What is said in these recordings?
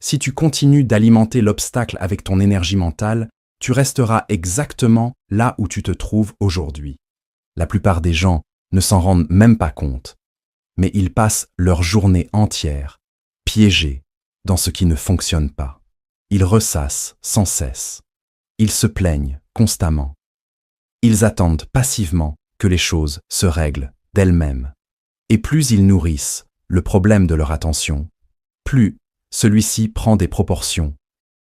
Si tu continues d'alimenter l'obstacle avec ton énergie mentale, tu resteras exactement là où tu te trouves aujourd'hui. La plupart des gens ne s'en rendent même pas compte, mais ils passent leur journée entière, piégés dans ce qui ne fonctionne pas. Ils ressassent sans cesse. Ils se plaignent constamment. Ils attendent passivement que les choses se règlent d'elles-mêmes. Et plus ils nourrissent le problème de leur attention, plus celui-ci prend des proportions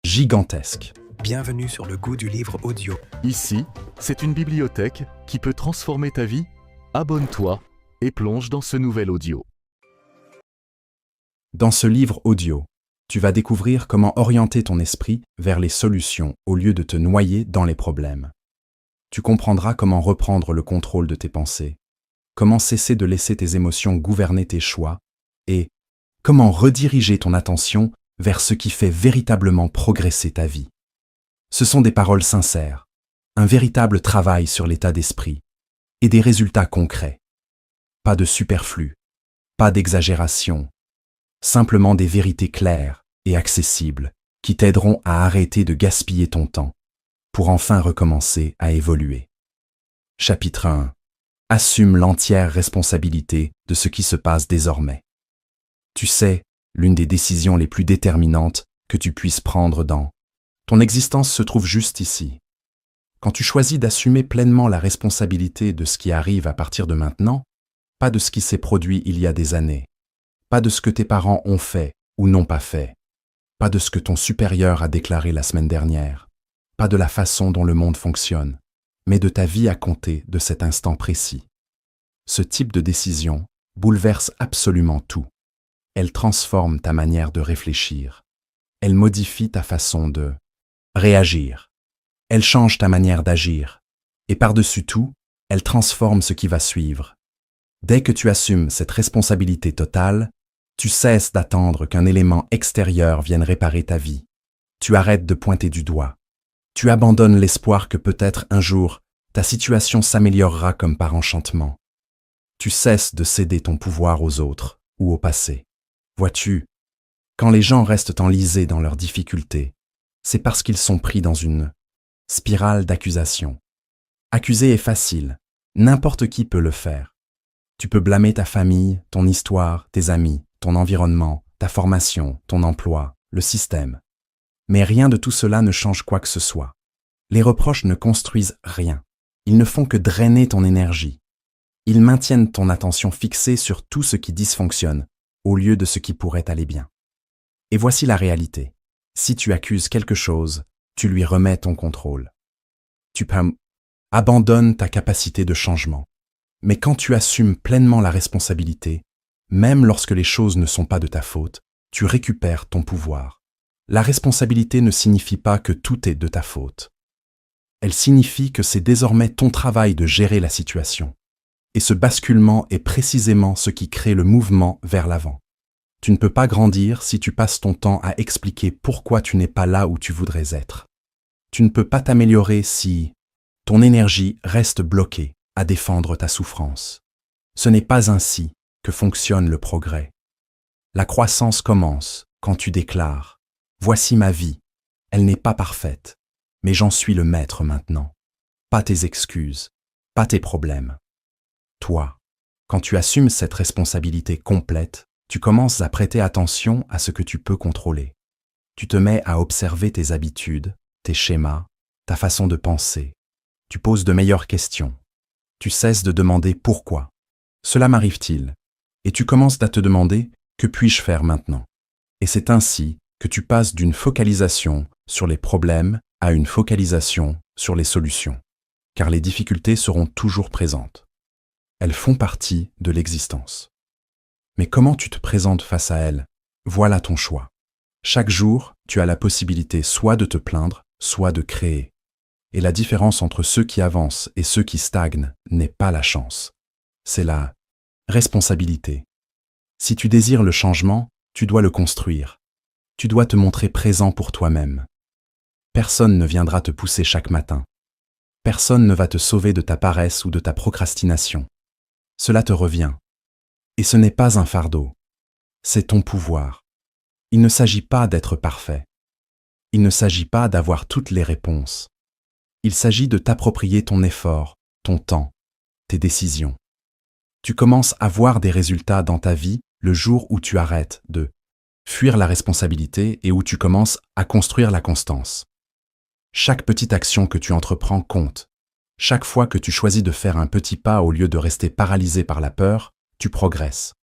gigantesques. Bienvenue sur le goût du livre audio. Ici, c'est une bibliothèque qui peut transformer ta vie. Abonne-toi et plonge dans ce nouvel audio. Dans ce livre audio, tu vas découvrir comment orienter ton esprit vers les solutions au lieu de te noyer dans les problèmes. Tu comprendras comment reprendre le contrôle de tes pensées, comment cesser de laisser tes émotions gouverner tes choix et comment rediriger ton attention vers ce qui fait véritablement progresser ta vie. Ce sont des paroles sincères, un véritable travail sur l'état d'esprit et des résultats concrets. Pas de superflu, pas d'exagération, simplement des vérités claires et accessibles qui t'aideront à arrêter de gaspiller ton temps pour enfin recommencer à évoluer. Chapitre 1. Assume l'entière responsabilité de ce qui se passe désormais. Tu sais, l'une des décisions les plus déterminantes que tu puisses prendre dans ton existence se trouve juste ici. Quand tu choisis d'assumer pleinement la responsabilité de ce qui arrive à partir de maintenant, pas de ce qui s'est produit il y a des années, pas de ce que tes parents ont fait ou n'ont pas fait, pas de ce que ton supérieur a déclaré la semaine dernière, pas de la façon dont le monde fonctionne, mais de ta vie à compter de cet instant précis. Ce type de décision bouleverse absolument tout. Elle transforme ta manière de réfléchir. Elle modifie ta façon de réagir. Elle change ta manière d'agir. Et par-dessus tout, elle transforme ce qui va suivre. Dès que tu assumes cette responsabilité totale, tu cesses d'attendre qu'un élément extérieur vienne réparer ta vie. Tu arrêtes de pointer du doigt. Tu abandonnes l'espoir que peut-être un jour, ta situation s'améliorera comme par enchantement. Tu cesses de céder ton pouvoir aux autres ou au passé. Vois-tu, quand les gens restent enlisés dans leurs difficultés, c'est parce qu'ils sont pris dans une spirale d'accusation. Accuser est facile, n'importe qui peut le faire. Tu peux blâmer ta famille, ton histoire, tes amis, ton environnement, ta formation, ton emploi, le système. Mais rien de tout cela ne change quoi que ce soit. Les reproches ne construisent rien. Ils ne font que drainer ton énergie. Ils maintiennent ton attention fixée sur tout ce qui dysfonctionne, au lieu de ce qui pourrait aller bien. Et voici la réalité. Si tu accuses quelque chose, tu lui remets ton contrôle. Tu abandonnes ta capacité de changement. Mais quand tu assumes pleinement la responsabilité, même lorsque les choses ne sont pas de ta faute, tu récupères ton pouvoir. La responsabilité ne signifie pas que tout est de ta faute. Elle signifie que c'est désormais ton travail de gérer la situation. Et ce basculement est précisément ce qui crée le mouvement vers l'avant. Tu ne peux pas grandir si tu passes ton temps à expliquer pourquoi tu n'es pas là où tu voudrais être. Tu ne peux pas t'améliorer si ton énergie reste bloquée à défendre ta souffrance. Ce n'est pas ainsi que fonctionne le progrès. La croissance commence quand tu déclares « Voici ma vie, elle n'est pas parfaite, mais j'en suis le maître maintenant. Pas tes excuses, pas tes problèmes. » Toi, quand tu assumes cette responsabilité complète, tu commences à prêter attention à ce que tu peux contrôler. Tu te mets à observer tes habitudes, tes schémas, ta façon de penser. Tu poses de meilleures questions. Tu cesses de demander pourquoi. Cela m'arrive-t-il? Et tu commences à te demander que puis-je faire maintenant? Et c'est ainsi que tu passes d'une focalisation sur les problèmes à une focalisation sur les solutions. Car les difficultés seront toujours présentes. Elles font partie de l'existence. Mais comment tu te présentes face à elles? Voilà ton choix. Chaque jour, tu as la possibilité soit de te plaindre, soit de créer. Et la différence entre ceux qui avancent et ceux qui stagnent n'est pas la chance. C'est la responsabilité. Si tu désires le changement, tu dois le construire. Tu dois te montrer présent pour toi-même. Personne ne viendra te pousser chaque matin. Personne ne va te sauver de ta paresse ou de ta procrastination. Cela te revient. Et ce n'est pas un fardeau. C'est ton pouvoir. Il ne s'agit pas d'être parfait. Il ne s'agit pas d'avoir toutes les réponses. Il s'agit de t'approprier ton effort, ton temps, tes décisions. Tu commences à voir des résultats dans ta vie le jour où tu arrêtes de fuir la responsabilité et où tu commences à construire la constance. Chaque petite action que tu entreprends compte. Chaque fois que tu choisis de faire un petit pas au lieu de rester paralysé par la peur, tu progresses.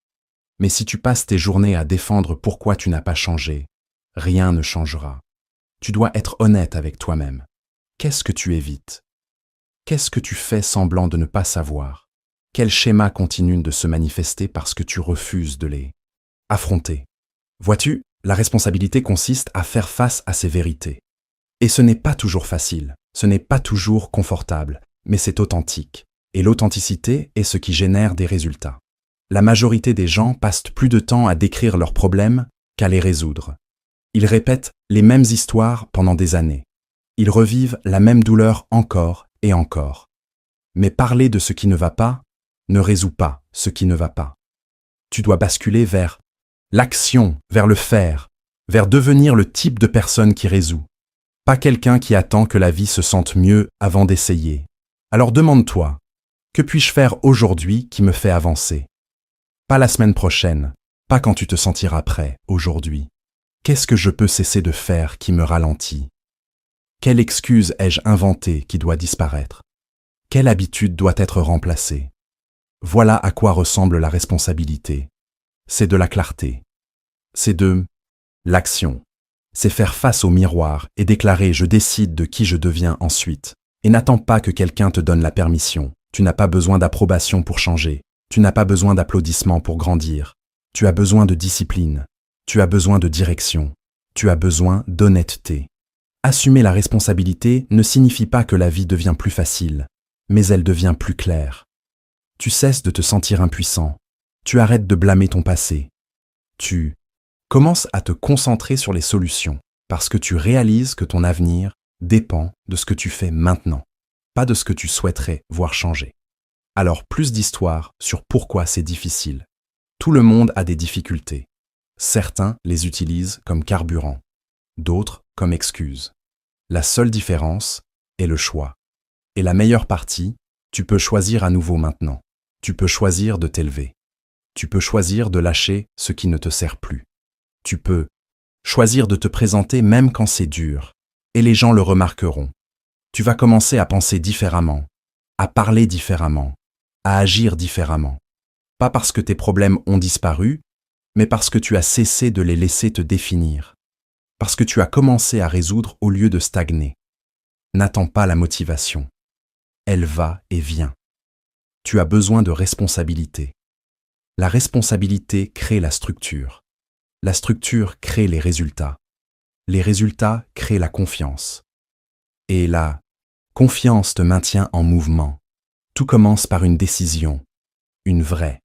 Mais si tu passes tes journées à défendre pourquoi tu n'as pas changé, rien ne changera. Tu dois être honnête avec toi-même. Qu'est-ce que tu évites? Qu'est-ce que tu fais semblant de ne pas savoir? Quels schémas continuent de se manifester parce que tu refuses de les affronter? Vois-tu, la responsabilité consiste à faire face à ces vérités. Et ce n'est pas toujours facile, ce n'est pas toujours confortable, mais c'est authentique. Et l'authenticité est ce qui génère des résultats. La majorité des gens passent plus de temps à décrire leurs problèmes qu'à les résoudre. Ils répètent les mêmes histoires pendant des années. Ils revivent la même douleur encore et encore. Mais parler de ce qui ne va pas ne résout pas ce qui ne va pas. Tu dois basculer vers l'action, vers le faire, vers devenir le type de personne qui résout. Pas quelqu'un qui attend que la vie se sente mieux avant d'essayer. Alors demande-toi, que puis-je faire aujourd'hui qui me fait avancer? Pas la semaine prochaine, pas quand tu te sentiras prêt, aujourd'hui. Qu'est-ce que je peux cesser de faire qui me ralentit? Quelle excuse ai-je inventée qui doit disparaître? Quelle habitude doit être remplacée? Voilà à quoi ressemble la responsabilité. C'est de la clarté. C'est de l'action. C'est faire face au miroir et déclarer « je décide de qui je deviens ensuite ». Et n'attends pas que quelqu'un te donne la permission. Tu n'as pas besoin d'approbation pour changer. Tu n'as pas besoin d'applaudissements pour grandir. Tu as besoin de discipline. Tu as besoin de direction. Tu as besoin d'honnêteté. Assumer la responsabilité ne signifie pas que la vie devient plus facile, mais elle devient plus claire. Tu cesses de te sentir impuissant. Tu arrêtes de blâmer ton passé. Tu commences à te concentrer sur les solutions parce que tu réalises que ton avenir dépend de ce que tu fais maintenant, pas de ce que tu souhaiterais voir changer. Alors plus d'histoires sur pourquoi c'est difficile. Tout le monde a des difficultés. Certains les utilisent comme carburant, d'autres comme excuse. La seule différence est le choix. Et la meilleure partie, tu peux choisir à nouveau maintenant. Tu peux choisir de t'élever. Tu peux choisir de lâcher ce qui ne te sert plus. Tu peux choisir de te présenter même quand c'est dur, et les gens le remarqueront. Tu vas commencer à penser différemment, à parler différemment, à agir différemment. Pas parce que tes problèmes ont disparu, mais parce que tu as cessé de les laisser te définir. Parce que tu as commencé à résoudre au lieu de stagner. N'attends pas la motivation. Elle va et vient. Tu as besoin de responsabilité. La responsabilité crée la structure. La structure crée les résultats. Les résultats créent la confiance. Et la confiance te maintient en mouvement. Tout commence par une décision, une vraie.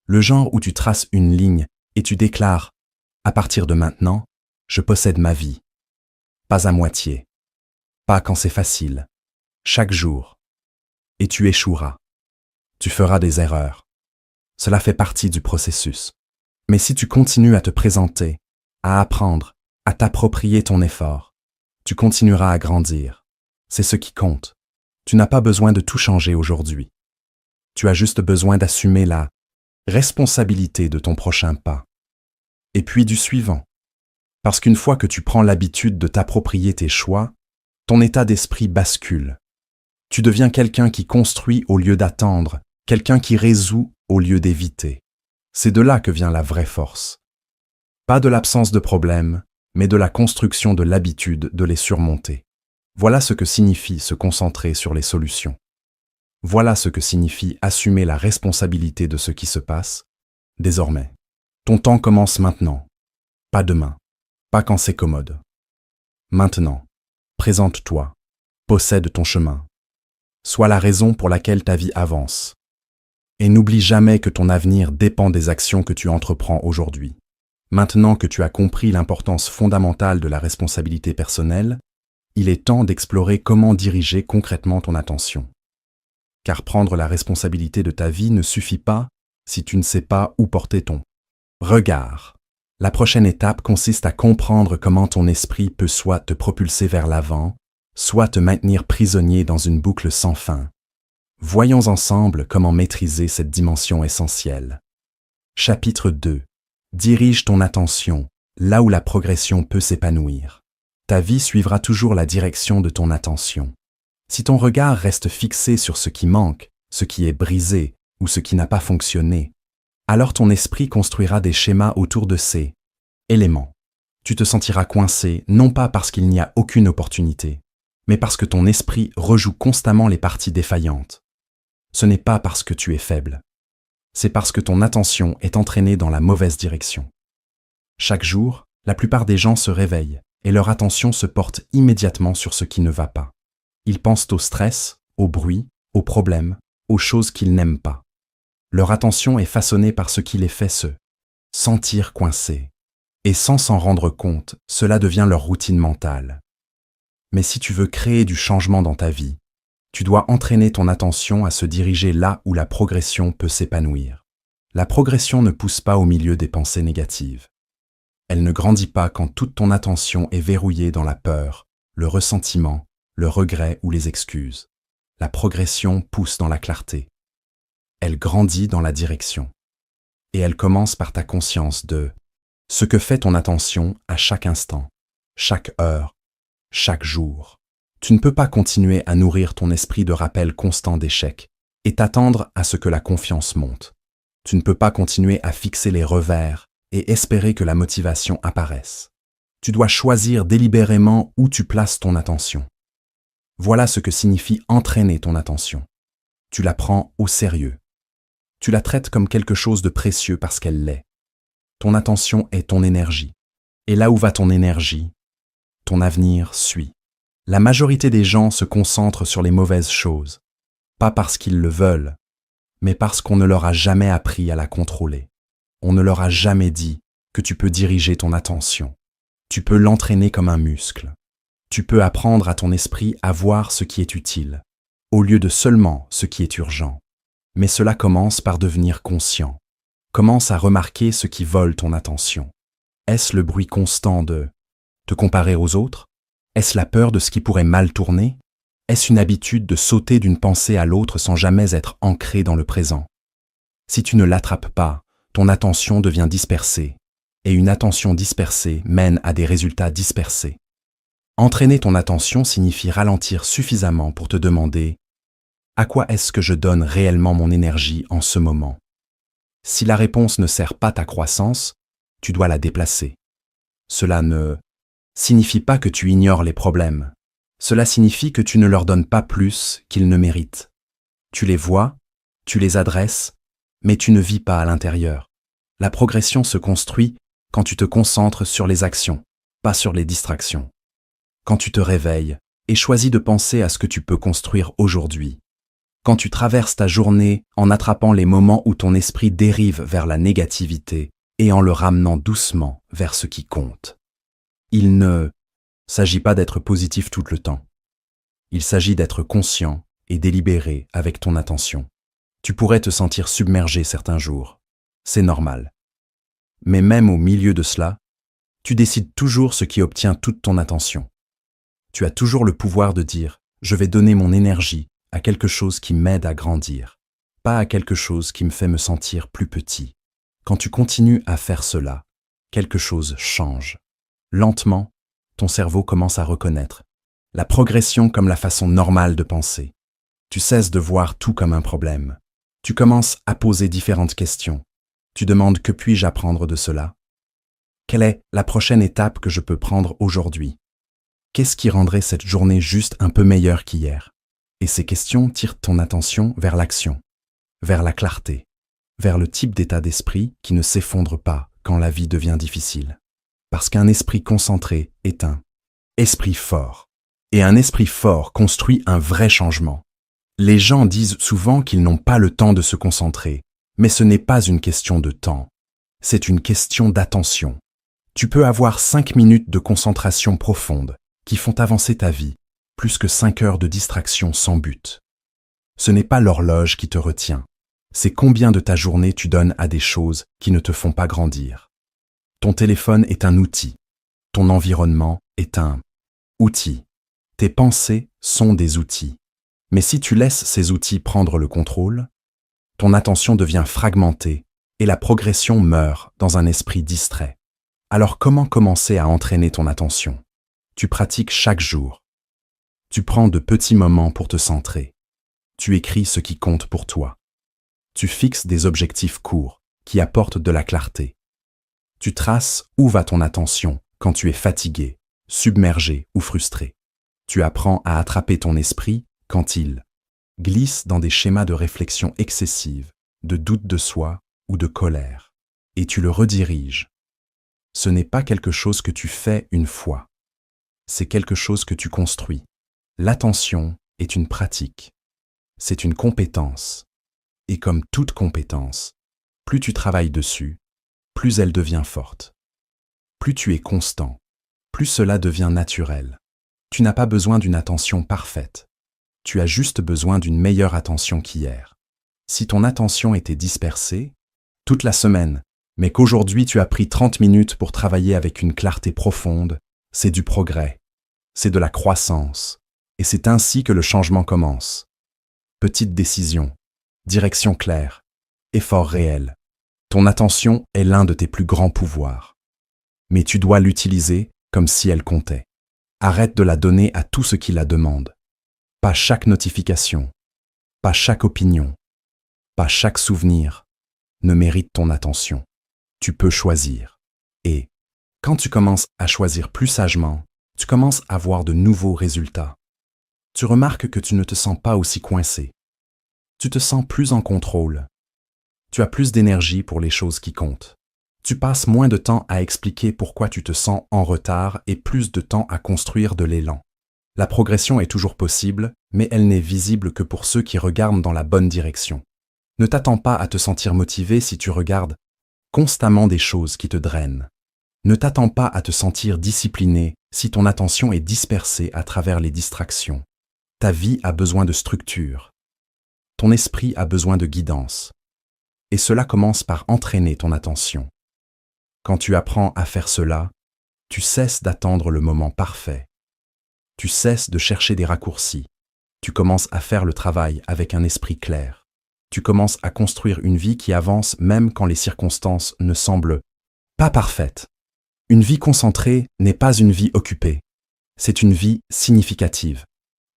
Le genre où tu traces une ligne et tu déclares « À partir de maintenant, je possède ma vie. » Pas à moitié. Pas quand c'est facile. Chaque jour. Et tu échoueras. Tu feras des erreurs. Cela fait partie du processus. Mais si tu continues à te présenter, à apprendre, à t'approprier ton effort, tu continueras à grandir. C'est ce qui compte. Tu n'as pas besoin de tout changer aujourd'hui. Tu as juste besoin d'assumer la responsabilité de ton prochain pas. Et puis du suivant. Parce qu'une fois que tu prends l'habitude de t'approprier tes choix, ton état d'esprit bascule. Tu deviens quelqu'un qui construit au lieu d'attendre, quelqu'un qui résout au lieu d'éviter. C'est de là que vient la vraie force. Pas de l'absence de problèmes, mais de la construction de l'habitude de les surmonter. Voilà ce que signifie se concentrer sur les solutions. Voilà ce que signifie assumer la responsabilité de ce qui se passe. Désormais, ton temps commence maintenant, pas demain, pas quand c'est commode. Maintenant, présente-toi, possède ton chemin. Sois la raison pour laquelle ta vie avance. Et n'oublie jamais que ton avenir dépend des actions que tu entreprends aujourd'hui. Maintenant que tu as compris l'importance fondamentale de la responsabilité personnelle, il est temps d'explorer comment diriger concrètement ton attention. Car prendre la responsabilité de ta vie ne suffit pas si tu ne sais pas où porter ton regard. La prochaine étape consiste à comprendre comment ton esprit peut soit te propulser vers l'avant, soit te maintenir prisonnier dans une boucle sans fin. Voyons ensemble comment maîtriser cette dimension essentielle. Chapitre 2. Dirige ton attention, là où la progression peut s'épanouir. Ta vie suivra toujours la direction de ton attention. Si ton regard reste fixé sur ce qui manque, ce qui est brisé ou ce qui n'a pas fonctionné, alors ton esprit construira des schémas autour de ces éléments. Tu te sentiras coincé, non pas parce qu'il n'y a aucune opportunité, mais parce que ton esprit rejoue constamment les parties défaillantes. Ce n'est pas parce que tu es faible. C'est parce que ton attention est entraînée dans la mauvaise direction. Chaque jour, la plupart des gens se réveillent et leur attention se porte immédiatement sur ce qui ne va pas. Ils pensent au stress, au bruit, aux problèmes, aux choses qu'ils n'aiment pas. Leur attention est façonnée par ce qui les fait se sentir coincés. Et sans s'en rendre compte, cela devient leur routine mentale. Mais si tu veux créer du changement dans ta vie, tu dois entraîner ton attention à se diriger là où la progression peut s'épanouir. La progression ne pousse pas au milieu des pensées négatives. Elle ne grandit pas quand toute ton attention est verrouillée dans la peur, le ressentiment, le regret ou les excuses. La progression pousse dans la clarté. Elle grandit dans la direction. Et elle commence par ta conscience de ce que fait ton attention à chaque instant, chaque heure, chaque jour. Tu ne peux pas continuer à nourrir ton esprit de rappels constants d'échecs et t'attendre à ce que la confiance monte. Tu ne peux pas continuer à fixer les revers et espérer que la motivation apparaisse. Tu dois choisir délibérément où tu places ton attention. Voilà ce que signifie entraîner ton attention. Tu la prends au sérieux. Tu la traites comme quelque chose de précieux parce qu'elle l'est. Ton attention est ton énergie. Et là où va ton énergie, ton avenir suit. La majorité des gens se concentrent sur les mauvaises choses, pas parce qu'ils le veulent, mais parce qu'on ne leur a jamais appris à la contrôler. On ne leur a jamais dit que tu peux diriger ton attention. Tu peux l'entraîner comme un muscle. Tu peux apprendre à ton esprit à voir ce qui est utile, au lieu de seulement ce qui est urgent. Mais cela commence par devenir conscient. Commence à remarquer ce qui vole ton attention. Est-ce le bruit constant de te comparer aux autres? Est-ce la peur de ce qui pourrait mal tourner? Est-ce une habitude de sauter d'une pensée à l'autre sans jamais être ancré dans le présent? Si tu ne l'attrapes pas, ton attention devient dispersée, et une attention dispersée mène à des résultats dispersés. Entraîner ton attention signifie ralentir suffisamment pour te demander « À quoi est-ce que je donne réellement mon énergie en ce moment ?» Si la réponse ne sert pas ta croissance, tu dois la déplacer. Cela ne signifie pas que tu ignores les problèmes. Cela signifie que tu ne leur donnes pas plus qu'ils ne méritent. Tu les vois, tu les adresses, mais tu ne vis pas à l'intérieur. La progression se construit quand tu te concentres sur les actions, pas sur les distractions. Quand tu te réveilles et choisis de penser à ce que tu peux construire aujourd'hui. Quand tu traverses ta journée en attrapant les moments où ton esprit dérive vers la négativité et en le ramenant doucement vers ce qui compte. Il ne s'agit pas d'être positif tout le temps. Il s'agit d'être conscient et délibéré avec ton attention. Tu pourrais te sentir submergé certains jours. C'est normal. Mais même au milieu de cela, tu décides toujours ce qui obtient toute ton attention. Tu as toujours le pouvoir de dire « Je vais donner mon énergie à quelque chose qui m'aide à grandir, pas à quelque chose qui me fait me sentir plus petit. » Quand tu continues à faire cela, quelque chose change. Lentement, ton cerveau commence à reconnaître la progression comme la façon normale de penser. Tu cesses de voir tout comme un problème. Tu commences à poser différentes questions. Tu demandes que puis-je apprendre de cela? Quelle est la prochaine étape que je peux prendre aujourd'hui? Qu'est-ce qui rendrait cette journée juste un peu meilleure qu'hier? Et ces questions tirent ton attention vers l'action, vers la clarté, vers le type d'état d'esprit qui ne s'effondre pas quand la vie devient difficile. Parce qu'un esprit concentré est un esprit fort. Et un esprit fort construit un vrai changement. Les gens disent souvent qu'ils n'ont pas le temps de se concentrer, mais ce n'est pas une question de temps. C'est une question d'attention. Tu peux avoir 5 minutes de concentration profonde qui font avancer ta vie, plus que 5 heures de distraction sans but. Ce n'est pas l'horloge qui te retient. C'est combien de ta journée tu donnes à des choses qui ne te font pas grandir. Ton téléphone est un outil. Ton environnement est un outil. Tes pensées sont des outils. Mais si tu laisses ces outils prendre le contrôle, ton attention devient fragmentée et la progression meurt dans un esprit distrait. Alors comment commencer à entraîner ton attention? Tu pratiques chaque jour. Tu prends de petits moments pour te centrer. Tu écris ce qui compte pour toi. Tu fixes des objectifs courts qui apportent de la clarté. Tu traces où va ton attention quand tu es fatigué, submergé ou frustré. Tu apprends à attraper ton esprit quand il glisse dans des schémas de réflexion excessive, de doute de soi ou de colère, et tu le rediriges. Ce n'est pas quelque chose que tu fais une fois, c'est quelque chose que tu construis. L'attention est une pratique, c'est une compétence, et comme toute compétence, plus tu travailles dessus, plus elle devient forte. Plus tu es constant, plus cela devient naturel. Tu n'as pas besoin d'une attention parfaite. Tu as juste besoin d'une meilleure attention qu'hier. Si ton attention était dispersée, toute la semaine, mais qu'aujourd'hui tu as pris 30 minutes pour travailler avec une clarté profonde, c'est du progrès, c'est de la croissance, et c'est ainsi que le changement commence. Petite décision, direction claire, effort réel. Ton attention est l'un de tes plus grands pouvoirs. Mais tu dois l'utiliser comme si elle comptait. Arrête de la donner à tout ce qui la demande. Pas chaque notification, pas chaque opinion, pas chaque souvenir ne mérite ton attention. Tu peux choisir. Et quand tu commences à choisir plus sagement, tu commences à voir de nouveaux résultats. Tu remarques que tu ne te sens pas aussi coincé. Tu te sens plus en contrôle. Tu as plus d'énergie pour les choses qui comptent. Tu passes moins de temps à expliquer pourquoi tu te sens en retard et plus de temps à construire de l'élan. La progression est toujours possible, mais elle n'est visible que pour ceux qui regardent dans la bonne direction. Ne t'attends pas à te sentir motivé si tu regardes constamment des choses qui te drainent. Ne t'attends pas à te sentir discipliné si ton attention est dispersée à travers les distractions. Ta vie a besoin de structure. Ton esprit a besoin de guidance. Et cela commence par entraîner ton attention. Quand tu apprends à faire cela, tu cesses d'attendre le moment parfait. Tu cesses de chercher des raccourcis. Tu commences à faire le travail avec un esprit clair. Tu commences à construire une vie qui avance même quand les circonstances ne semblent pas parfaites. Une vie concentrée n'est pas une vie occupée. C'est une vie significative.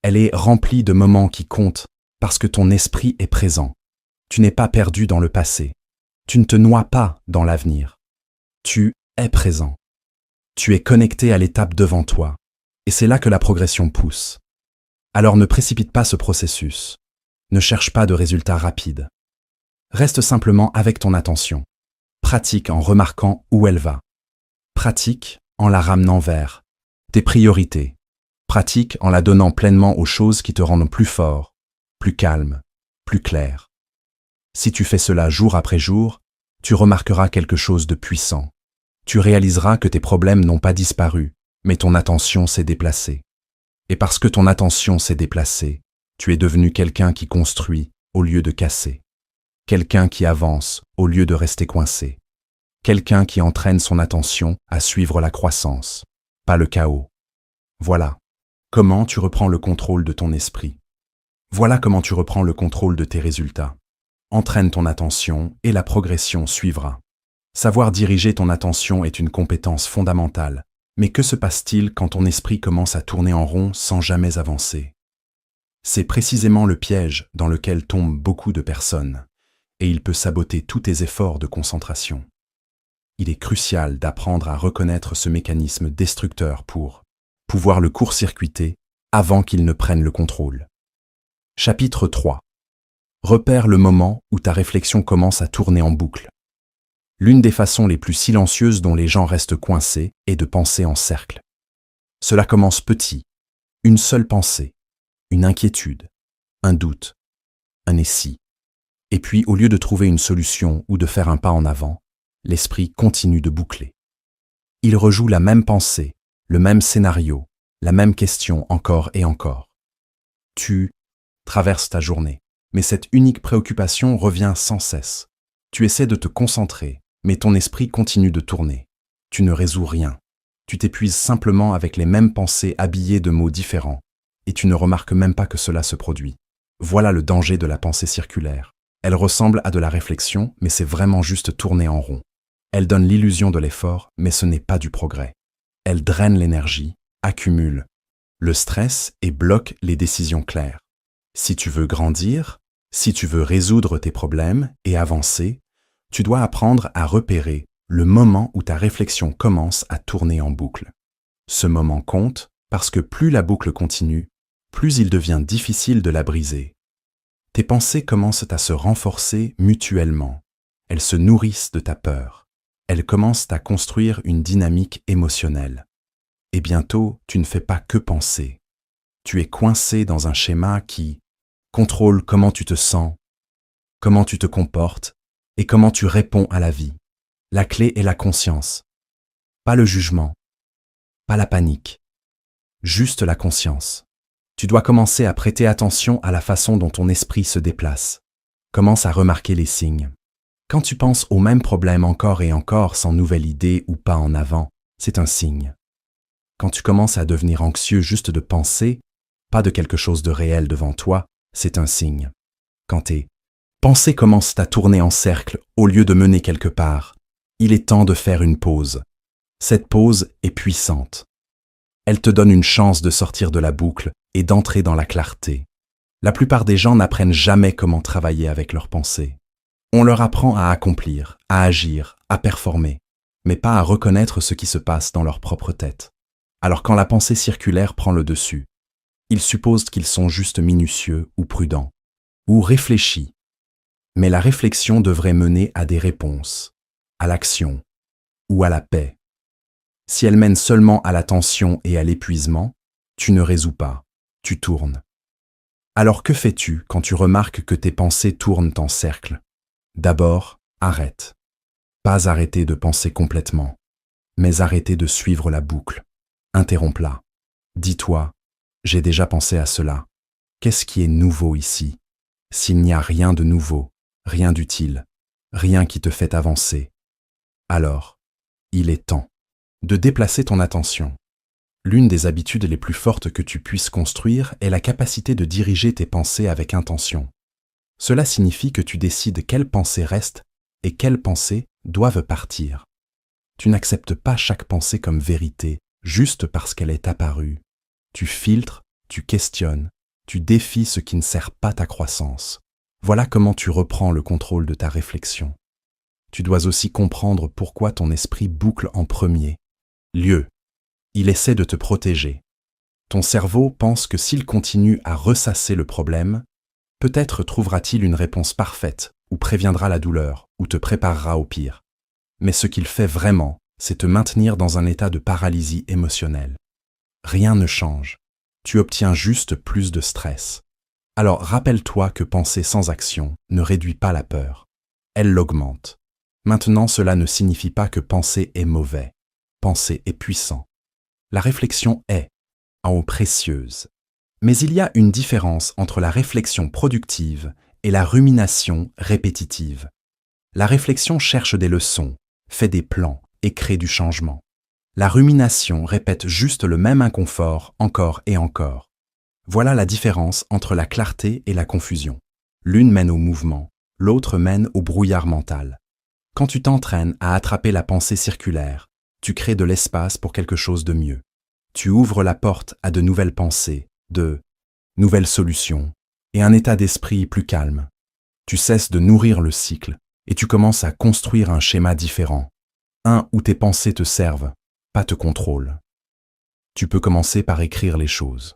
Elle est remplie de moments qui comptent parce que ton esprit est présent. Tu n'es pas perdu dans le passé. Tu ne te noies pas dans l'avenir. Tu es présent. Tu es connecté à l'étape devant toi. Et c'est là que la progression pousse. Alors ne précipite pas ce processus. Ne cherche pas de résultats rapides. Reste simplement avec ton attention. Pratique en remarquant où elle va. Pratique en la ramenant vers tes priorités. Pratique en la donnant pleinement aux choses qui te rendent plus fort, plus calme, plus clair. Si tu fais cela jour après jour, tu remarqueras quelque chose de puissant. Tu réaliseras que tes problèmes n'ont pas disparu, mais ton attention s'est déplacée. Et parce que ton attention s'est déplacée, tu es devenu quelqu'un qui construit au lieu de casser. Quelqu'un qui avance au lieu de rester coincé. Quelqu'un qui entraîne son attention à suivre la croissance, pas le chaos. Voilà comment tu reprends le contrôle de ton esprit. Voilà comment tu reprends le contrôle de tes résultats. Entraîne ton attention et la progression suivra. Savoir diriger ton attention est une compétence fondamentale. Mais que se passe-t-il quand ton esprit commence à tourner en rond sans jamais avancer? C'est précisément le piège dans lequel tombent beaucoup de personnes, et il peut saboter tous tes efforts de concentration. Il est crucial d'apprendre à reconnaître ce mécanisme destructeur pour pouvoir le court-circuiter avant qu'il ne prenne le contrôle. Chapitre 3. Repère le moment où ta réflexion commence à tourner en boucle. L'une des façons les plus silencieuses dont les gens restent coincés est de penser en cercle. Cela commence petit, une seule pensée, une inquiétude, un doute, un « et si ». Et puis, au lieu de trouver une solution ou de faire un pas en avant, l'esprit continue de boucler. Il rejoue la même pensée, le même scénario, la même question encore et encore. Tu traverses ta journée, mais cette unique préoccupation revient sans cesse. Tu essaies de te concentrer, mais ton esprit continue de tourner. Tu ne résous rien. Tu t'épuises simplement avec les mêmes pensées habillées de mots différents, et tu ne remarques même pas que cela se produit. Voilà le danger de la pensée circulaire. Elle ressemble à de la réflexion, mais c'est vraiment juste tourner en rond. Elle donne l'illusion de l'effort, mais ce n'est pas du progrès. Elle draine l'énergie, accumule le stress et bloque les décisions claires. Si tu veux grandir, si tu veux résoudre tes problèmes et avancer, tu dois apprendre à repérer le moment où ta réflexion commence à tourner en boucle. Ce moment compte parce que plus la boucle continue, plus il devient difficile de la briser. Tes pensées commencent à se renforcer mutuellement. Elles se nourrissent de ta peur. Elles commencent à construire une dynamique émotionnelle. Et bientôt, tu ne fais pas que penser. Tu es coincé dans un schéma qui contrôle comment tu te sens, comment tu te comportes et comment tu réponds à la vie. La clé est la conscience. Pas le jugement, pas la panique, juste la conscience. Tu dois commencer à prêter attention à la façon dont ton esprit se déplace. Commence à remarquer les signes. Quand tu penses au même problème encore et encore sans nouvelle idée ou pas en avant, c'est un signe. Quand tu commences à devenir anxieux juste de penser, pas de quelque chose de réel devant toi, c'est un signe. Quand tes pensées commencent à tourner en cercle au lieu de mener quelque part, il est temps de faire une pause. Cette pause est puissante. Elle te donne une chance de sortir de la boucle et d'entrer dans la clarté. La plupart des gens n'apprennent jamais comment travailler avec leurs pensées. On leur apprend à accomplir, à agir, à performer, mais pas à reconnaître ce qui se passe dans leur propre tête. Alors quand la pensée circulaire prend le dessus, ils supposent qu'ils sont juste minutieux ou prudents, ou réfléchis. Mais la réflexion devrait mener à des réponses, à l'action ou à la paix. Si elle mène seulement à la tension et à l'épuisement, tu ne résous pas, tu tournes. Alors que fais-tu quand tu remarques que tes pensées tournent en cercle? D'abord, arrête. Pas arrêter de penser complètement, mais arrêter de suivre la boucle. Interromps-la. Dis-toi, j'ai déjà pensé à cela. Qu'est-ce qui est nouveau ici? S'il n'y a rien de nouveau, rien d'utile, rien qui te fait avancer, alors, il est temps de déplacer ton attention. L'une des habitudes les plus fortes que tu puisses construire est la capacité de diriger tes pensées avec intention. Cela signifie que tu décides quelles pensées restent et quelles pensées doivent partir. Tu n'acceptes pas chaque pensée comme vérité juste parce qu'elle est apparue. Tu filtres, tu questionnes, tu défies ce qui ne sert pas ta croissance. Voilà comment tu reprends le contrôle de ta réflexion. Tu dois aussi comprendre pourquoi ton esprit boucle en premier lieu. Il essaie de te protéger. Ton cerveau pense que s'il continue à ressasser le problème, peut-être trouvera-t-il une réponse parfaite, ou préviendra la douleur, ou te préparera au pire. Mais ce qu'il fait vraiment, c'est te maintenir dans un état de paralysie émotionnelle. Rien ne change. Tu obtiens juste plus de stress. Alors rappelle-toi que penser sans action ne réduit pas la peur. Elle l'augmente. Maintenant, cela ne signifie pas que penser est mauvais. Penser est puissant. La réflexion est, en haut, précieuse. Mais il y a une différence entre la réflexion productive et la rumination répétitive. La réflexion cherche des leçons, fait des plans et crée du changement. La rumination répète juste le même inconfort encore et encore. Voilà la différence entre la clarté et la confusion. L'une mène au mouvement, l'autre mène au brouillard mental. Quand tu t'entraînes à attraper la pensée circulaire, tu crées de l'espace pour quelque chose de mieux. Tu ouvres la porte à de nouvelles pensées, de nouvelles solutions et un état d'esprit plus calme. Tu cesses de nourrir le cycle et tu commences à construire un schéma différent. Un où tes pensées te servent, pas te contrôlent. Tu peux commencer par écrire les choses.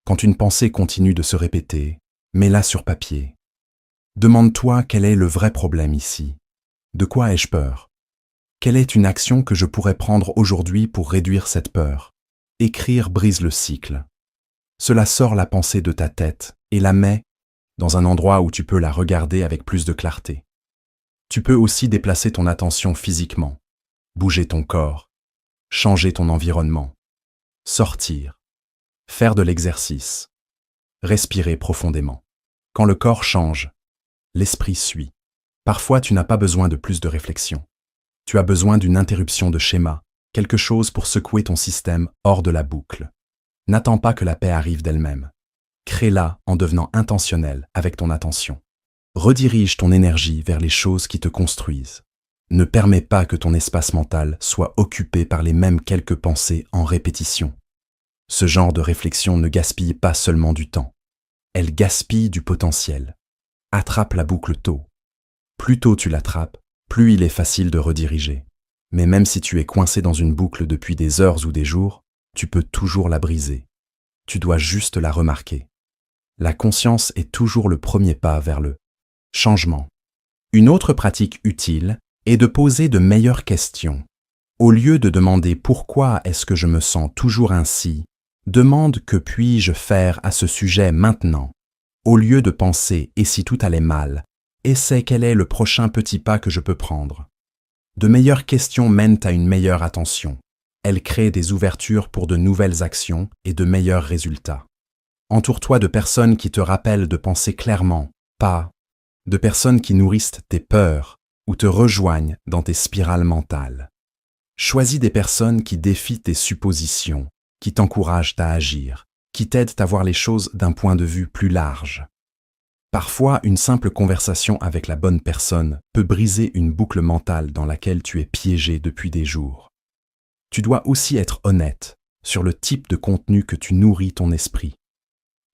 Quand une pensée continue de se répéter, mets-la sur papier. Demande-toi quel est le vrai problème ici. De quoi ai-je peur? Quelle est une action que je pourrais prendre aujourd'hui pour réduire cette peur? Écrire brise le cycle. Cela sort la pensée de ta tête et la met dans un endroit où tu peux la regarder avec plus de clarté. Tu peux aussi déplacer ton attention physiquement, bouger ton corps, changer ton environnement, sortir, faire de l'exercice, respirer profondément. Quand le corps change, l'esprit suit. Parfois, tu n'as pas besoin de plus de réflexion. Tu as besoin d'une interruption de schéma, quelque chose pour secouer ton système hors de la boucle. N'attends pas que la paix arrive d'elle-même. Crée-la en devenant intentionnel avec ton attention. Redirige ton énergie vers les choses qui te construisent. Ne permets pas que ton espace mental soit occupé par les mêmes quelques pensées en répétition. Ce genre de réflexion ne gaspille pas seulement du temps. Elle gaspille du potentiel. Attrape la boucle tôt. Plus tôt tu l'attrapes, plus il est facile de rediriger. Mais même si tu es coincé dans une boucle depuis des heures ou des jours, tu peux toujours la briser. Tu dois juste la remarquer. La conscience est toujours le premier pas vers le changement. Une autre pratique utile est de poser de meilleures questions. Au lieu de demander pourquoi est-ce que je me sens toujours ainsi, demande que puis-je faire à ce sujet maintenant. Au lieu de penser et si tout allait mal, essaie quel est le prochain petit pas que je peux prendre. De meilleures questions mènent à une meilleure attention. Elles créent des ouvertures pour de nouvelles actions et de meilleurs résultats. Entoure-toi de personnes qui te rappellent de penser clairement, pas de personnes qui nourrissent tes peurs ou te rejoignent dans tes spirales mentales. Choisis des personnes qui défient tes suppositions, qui t'encouragent à agir, qui t'aident à voir les choses d'un point de vue plus large. Parfois, une simple conversation avec la bonne personne peut briser une boucle mentale dans laquelle tu es piégé depuis des jours. Tu dois aussi être honnête sur le type de contenu que tu nourris ton esprit.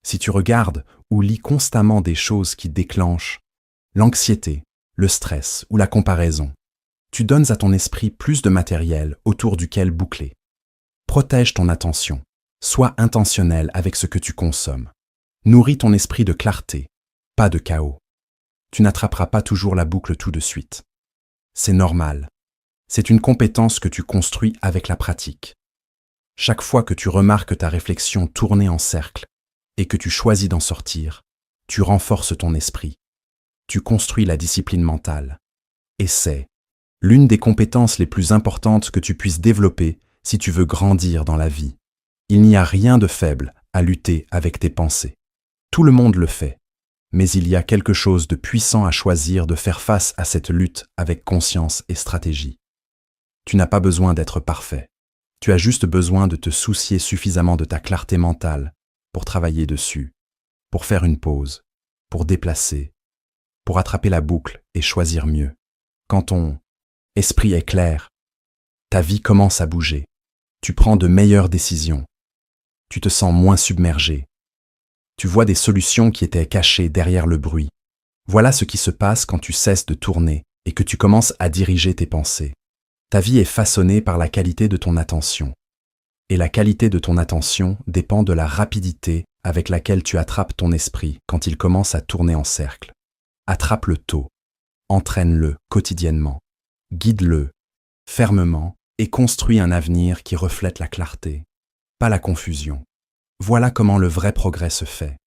Si tu regardes ou lis constamment des choses qui déclenchent l'anxiété, le stress ou la comparaison, tu donnes à ton esprit plus de matériel autour duquel boucler. Protège ton attention, sois intentionnel avec ce que tu consommes. Nourris ton esprit de clarté, pas de chaos. Tu n'attraperas pas toujours la boucle tout de suite. C'est normal. C'est une compétence que tu construis avec la pratique. Chaque fois que tu remarques ta réflexion tourner en cercle et que tu choisis d'en sortir, tu renforces ton esprit. Tu construis la discipline mentale. Et c'est l'une des compétences les plus importantes que tu puisses développer si tu veux grandir dans la vie. Il n'y a rien de faible à lutter avec tes pensées. Tout le monde le fait. Mais il y a quelque chose de puissant à choisir de faire face à cette lutte avec conscience et stratégie. Tu n'as pas besoin d'être parfait. Tu as juste besoin de te soucier suffisamment de ta clarté mentale pour travailler dessus, pour faire une pause, pour déplacer, pour attraper la boucle et choisir mieux. Quand ton esprit est clair, ta vie commence à bouger. Tu prends de meilleures décisions. Tu te sens moins submergé. Tu vois des solutions qui étaient cachées derrière le bruit. Voilà ce qui se passe quand tu cesses de tourner et que tu commences à diriger tes pensées. Ta vie est façonnée par la qualité de ton attention. Et la qualité de ton attention dépend de la rapidité avec laquelle tu attrapes ton esprit quand il commence à tourner en cercle. Attrape-le tôt. Entraîne-le quotidiennement. Guide-le fermement et construis un avenir qui reflète la clarté, pas la confusion. Voilà comment le vrai progrès se fait.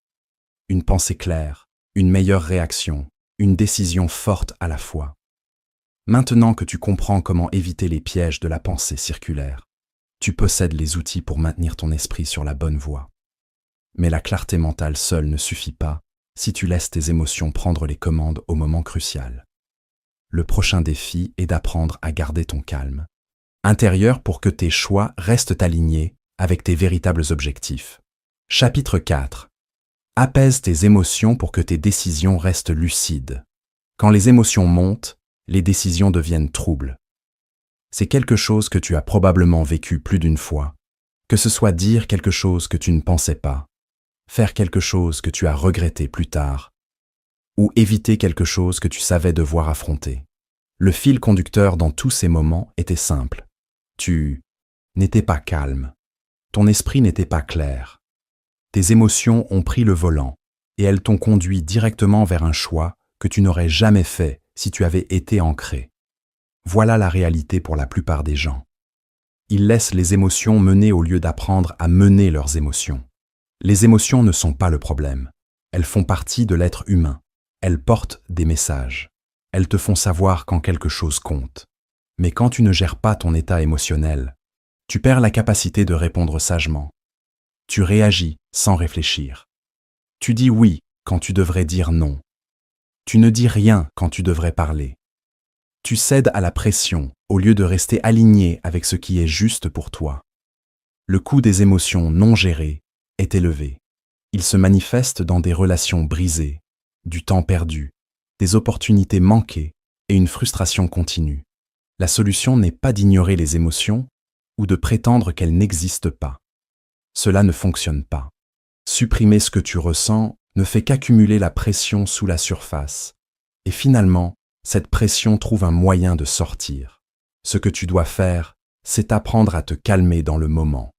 Une pensée claire, une meilleure réaction, une décision forte à la fois. Maintenant que tu comprends comment éviter les pièges de la pensée circulaire, tu possèdes les outils pour maintenir ton esprit sur la bonne voie. Mais la clarté mentale seule ne suffit pas si tu laisses tes émotions prendre les commandes au moment crucial. Le prochain défi est d'apprendre à garder ton calme intérieur pour que tes choix restent alignés avec tes véritables objectifs. Chapitre 4. Apaise tes émotions pour que tes décisions restent lucides. Quand les émotions montent, les décisions deviennent troubles. C'est quelque chose que tu as probablement vécu plus d'une fois, que ce soit dire quelque chose que tu ne pensais pas, faire quelque chose que tu as regretté plus tard, ou éviter quelque chose que tu savais devoir affronter. Le fil conducteur dans tous ces moments était simple. Tu n'étais pas calme. Ton esprit n'était pas clair. Tes émotions ont pris le volant et elles t'ont conduit directement vers un choix que tu n'aurais jamais fait si tu avais été ancré. Voilà la réalité pour la plupart des gens. Ils laissent les émotions mener au lieu d'apprendre à mener leurs émotions. Les émotions ne sont pas le problème. Elles font partie de l'être humain. Elles portent des messages. Elles te font savoir quand quelque chose compte. Mais quand tu ne gères pas ton état émotionnel, tu perds la capacité de répondre sagement. Tu réagis sans réfléchir. Tu dis oui quand tu devrais dire non. Tu ne dis rien quand tu devrais parler. Tu cèdes à la pression au lieu de rester aligné avec ce qui est juste pour toi. Le coût des émotions non gérées est élevé. Il se manifeste dans des relations brisées, du temps perdu, des opportunités manquées et une frustration continue. La solution n'est pas d'ignorer les émotions ou de prétendre qu'elles n'existent pas. Cela ne fonctionne pas. Supprimer ce que tu ressens ne fait qu'accumuler la pression sous la surface. Et finalement, cette pression trouve un moyen de sortir. Ce que tu dois faire, c'est apprendre à te calmer dans le moment.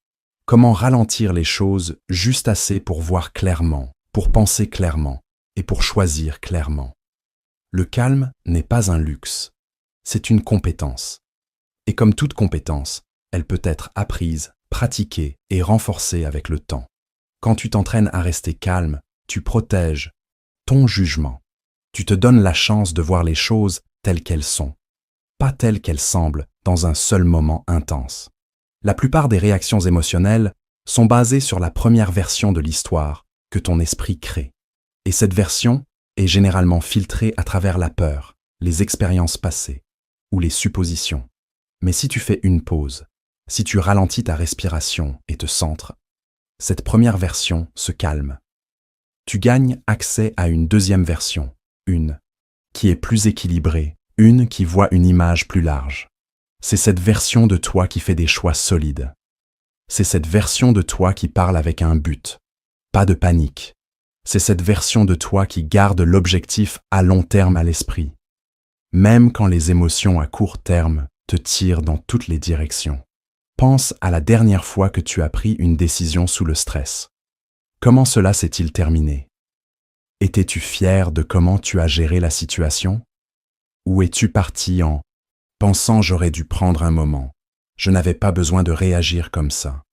Comment ralentir les choses juste assez pour voir clairement, pour penser clairement et pour choisir clairement. Le calme n'est pas un luxe, c'est une compétence. Et comme toute compétence, elle peut être apprise, pratiquée et renforcée avec le temps. Quand tu t'entraînes à rester calme, tu protèges ton jugement. Tu te donnes la chance de voir les choses telles qu'elles sont, pas telles qu'elles semblent dans un seul moment intense. La plupart des réactions émotionnelles sont basées sur la première version de l'histoire que ton esprit crée. Et cette version est généralement filtrée à travers la peur, les expériences passées ou les suppositions. Mais si tu fais une pause, si tu ralentis ta respiration et te centres, cette première version se calme. Tu gagnes accès à une deuxième version, une qui est plus équilibrée, une qui voit une image plus large. C'est cette version de toi qui fait des choix solides. C'est cette version de toi qui parle avec un but, pas de panique. C'est cette version de toi qui garde l'objectif à long terme à l'esprit, même quand les émotions à court terme te tirent dans toutes les directions. Pense à la dernière fois que tu as pris une décision sous le stress. Comment cela s'est-il terminé? Étais-tu fier de comment tu as géré la situation? Ou es-tu parti en pensant j'aurais dû prendre un moment, je n'avais pas besoin de réagir comme ça?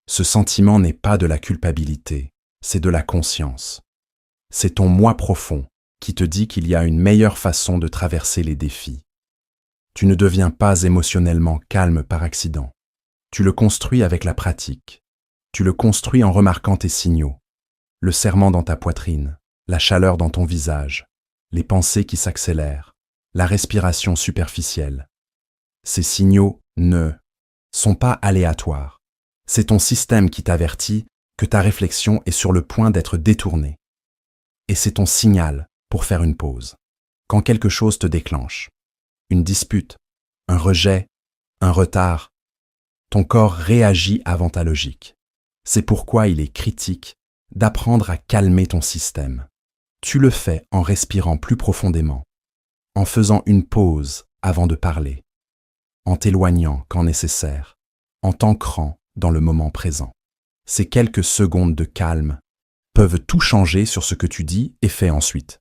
Ce sentiment n'est pas de la culpabilité, c'est de la conscience. C'est ton moi profond qui te dit qu'il y a une meilleure façon de traverser les défis. Tu ne deviens pas émotionnellement calme par accident. Tu le construis avec la pratique. Tu le construis en remarquant tes signaux, le serrement dans ta poitrine, la chaleur dans ton visage, les pensées qui s'accélèrent, la respiration superficielle. Ces signaux ne sont pas aléatoires. C'est ton système qui t'avertit que ta réflexion est sur le point d'être détournée. Et c'est ton signal pour faire une pause. Quand quelque chose te déclenche, une dispute, un rejet, un retard, ton corps réagit avant ta logique. C'est pourquoi il est critique d'apprendre à calmer ton système. Tu le fais en respirant plus profondément, en faisant une pause avant de parler, en t'éloignant quand nécessaire, en t'ancrant dans le moment présent. Ces quelques secondes de calme peuvent tout changer sur ce que tu dis et fais ensuite.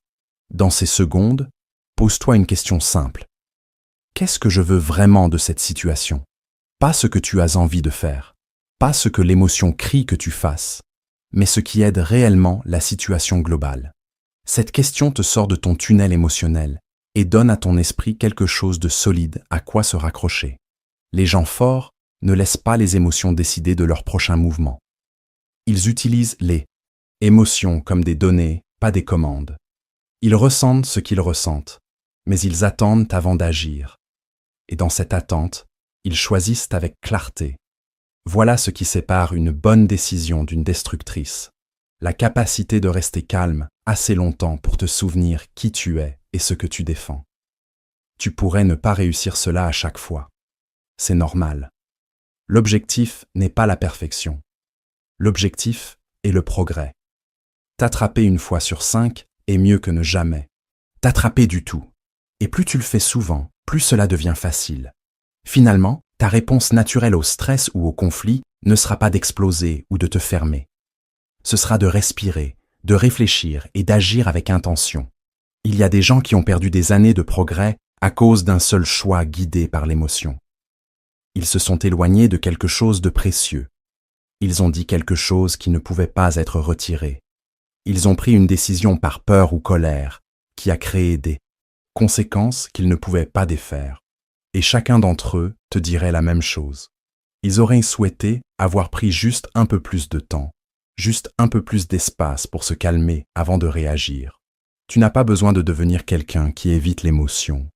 Dans ces secondes, pose-toi une question simple. Qu'est-ce que je veux vraiment de cette situation? Pas ce que tu as envie de faire, pas ce que l'émotion crie que tu fasses, mais ce qui aide réellement la situation globale. Cette question te sort de ton tunnel émotionnel et donne à ton esprit quelque chose de solide à quoi se raccrocher. Les gens forts ne laissent pas les émotions décider de leur prochain mouvement. Ils utilisent les émotions comme des données, pas des commandes. Ils ressentent ce qu'ils ressentent, mais ils attendent avant d'agir. Et dans cette attente, ils choisissent avec clarté. Voilà ce qui sépare une bonne décision d'une destructrice. La capacité de rester calme assez longtemps pour te souvenir qui tu es et ce que tu défends. Tu pourrais ne pas réussir cela à chaque fois. C'est normal. L'objectif n'est pas la perfection. L'objectif est le progrès. T'attraper une fois sur 5 est mieux que ne jamais. T'attraper du tout. Et plus tu le fais souvent, plus cela devient facile. Finalement, ta réponse naturelle au stress ou au conflit ne sera pas d'exploser ou de te fermer. Ce sera de respirer, de réfléchir et d'agir avec intention. Il y a des gens qui ont perdu des années de progrès à cause d'un seul choix guidé par l'émotion. Ils se sont éloignés de quelque chose de précieux. Ils ont dit quelque chose qui ne pouvait pas être retiré. Ils ont pris une décision par peur ou colère qui a créé des conséquences qu'ils ne pouvaient pas défaire. Et chacun d'entre eux te dirait la même chose. Ils auraient souhaité avoir pris juste un peu plus de temps, juste un peu plus d'espace pour se calmer avant de réagir. Tu n'as pas besoin de devenir quelqu'un qui évite l'émotion.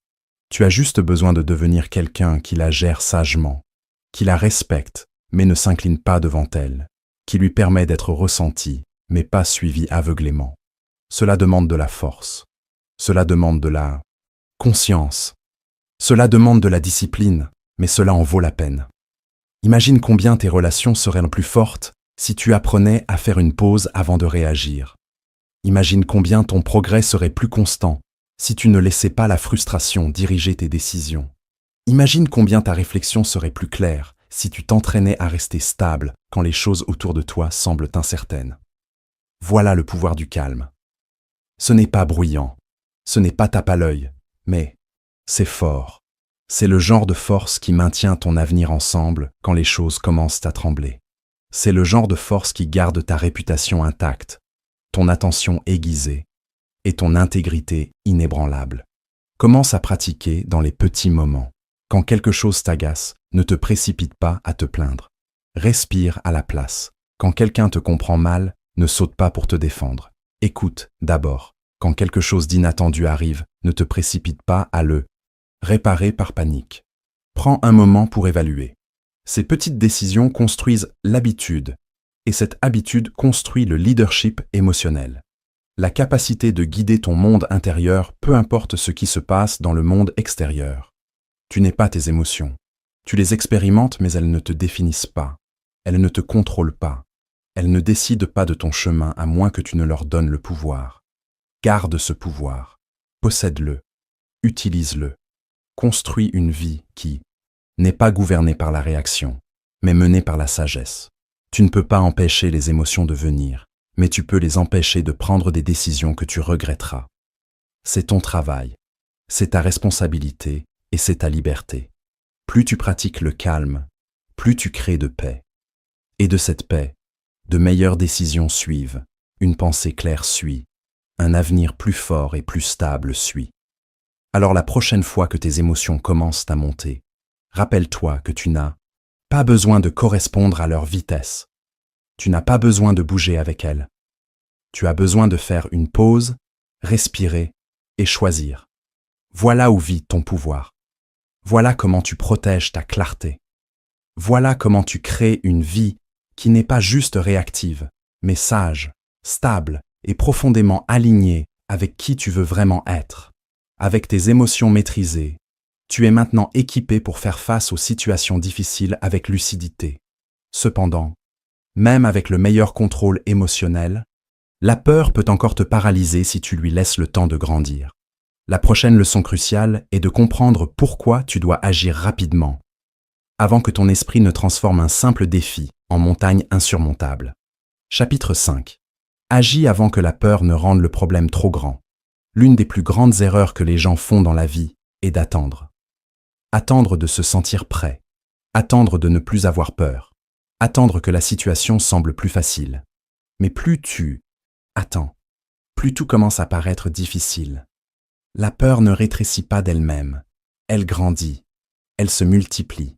Tu as juste besoin de devenir quelqu'un qui la gère sagement, qui la respecte, mais ne s'incline pas devant elle, qui lui permet d'être ressenti, mais pas suivi aveuglément. Cela demande de la force. Cela demande de la conscience. Cela demande de la discipline, mais cela en vaut la peine. Imagine combien tes relations seraient plus fortes si tu apprenais à faire une pause avant de réagir. Imagine combien ton progrès serait plus constant si tu ne laissais pas la frustration diriger tes décisions. Imagine combien ta réflexion serait plus claire si tu t'entraînais à rester stable quand les choses autour de toi semblent incertaines. Voilà le pouvoir du calme. Ce n'est pas bruyant, ce n'est pas tape à l'œil, mais c'est fort. C'est le genre de force qui maintient ton avenir ensemble quand les choses commencent à trembler. C'est le genre de force qui garde ta réputation intacte, ton attention aiguisée et ton intégrité inébranlable. Commence à pratiquer dans les petits moments. Quand quelque chose t'agace, ne te précipite pas à te plaindre. Respire à la place. Quand quelqu'un te comprend mal, ne saute pas pour te défendre. Écoute d'abord. Quand quelque chose d'inattendu arrive, ne te précipite pas à le réparer par panique. Prends un moment pour évaluer. Ces petites décisions construisent l'habitude, et cette habitude construit le leadership émotionnel. La capacité de guider ton monde intérieur, peu importe ce qui se passe dans le monde extérieur. Tu n'es pas tes émotions. Tu les expérimentes, mais elles ne te définissent pas. Elles ne te contrôlent pas. Elles ne décident pas de ton chemin à moins que tu ne leur donnes le pouvoir. Garde ce pouvoir. Possède-le. Utilise-le. Construis une vie qui n'est pas gouvernée par la réaction, mais menée par la sagesse. Tu ne peux pas empêcher les émotions de venir, mais tu peux les empêcher de prendre des décisions que tu regretteras. C'est ton travail, c'est ta responsabilité et c'est ta liberté. Plus tu pratiques le calme, plus tu crées de paix. Et de cette paix, de meilleures décisions suivent, une pensée claire suit, un avenir plus fort et plus stable suit. Alors la prochaine fois que tes émotions commencent à monter, rappelle-toi que tu n'as pas besoin de correspondre à leur vitesse. Tu n'as pas besoin de bouger avec elles. Tu as besoin de faire une pause, respirer et choisir. Voilà où vit ton pouvoir. Voilà comment tu protèges ta clarté. Voilà comment tu crées une vie qui n'est pas juste réactive, mais sage, stable et profondément alignée avec qui tu veux vraiment être. Avec tes émotions maîtrisées, tu es maintenant équipé pour faire face aux situations difficiles avec lucidité. Cependant, même avec le meilleur contrôle émotionnel, la peur peut encore te paralyser si tu lui laisses le temps de grandir. La prochaine leçon cruciale est de comprendre pourquoi tu dois agir rapidement, avant que ton esprit ne transforme un simple défi en montagne insurmontable. Chapitre 5. Agis avant que la peur ne rende le problème trop grand. L'une des plus grandes erreurs que les gens font dans la vie est d'attendre. Attendre de se sentir prêt. Attendre de ne plus avoir peur. Attendre que la situation semble plus facile. Mais plus tu attends, plus tout commence à paraître difficile. La peur ne rétrécit pas d'elle-même. Elle grandit. Elle se multiplie.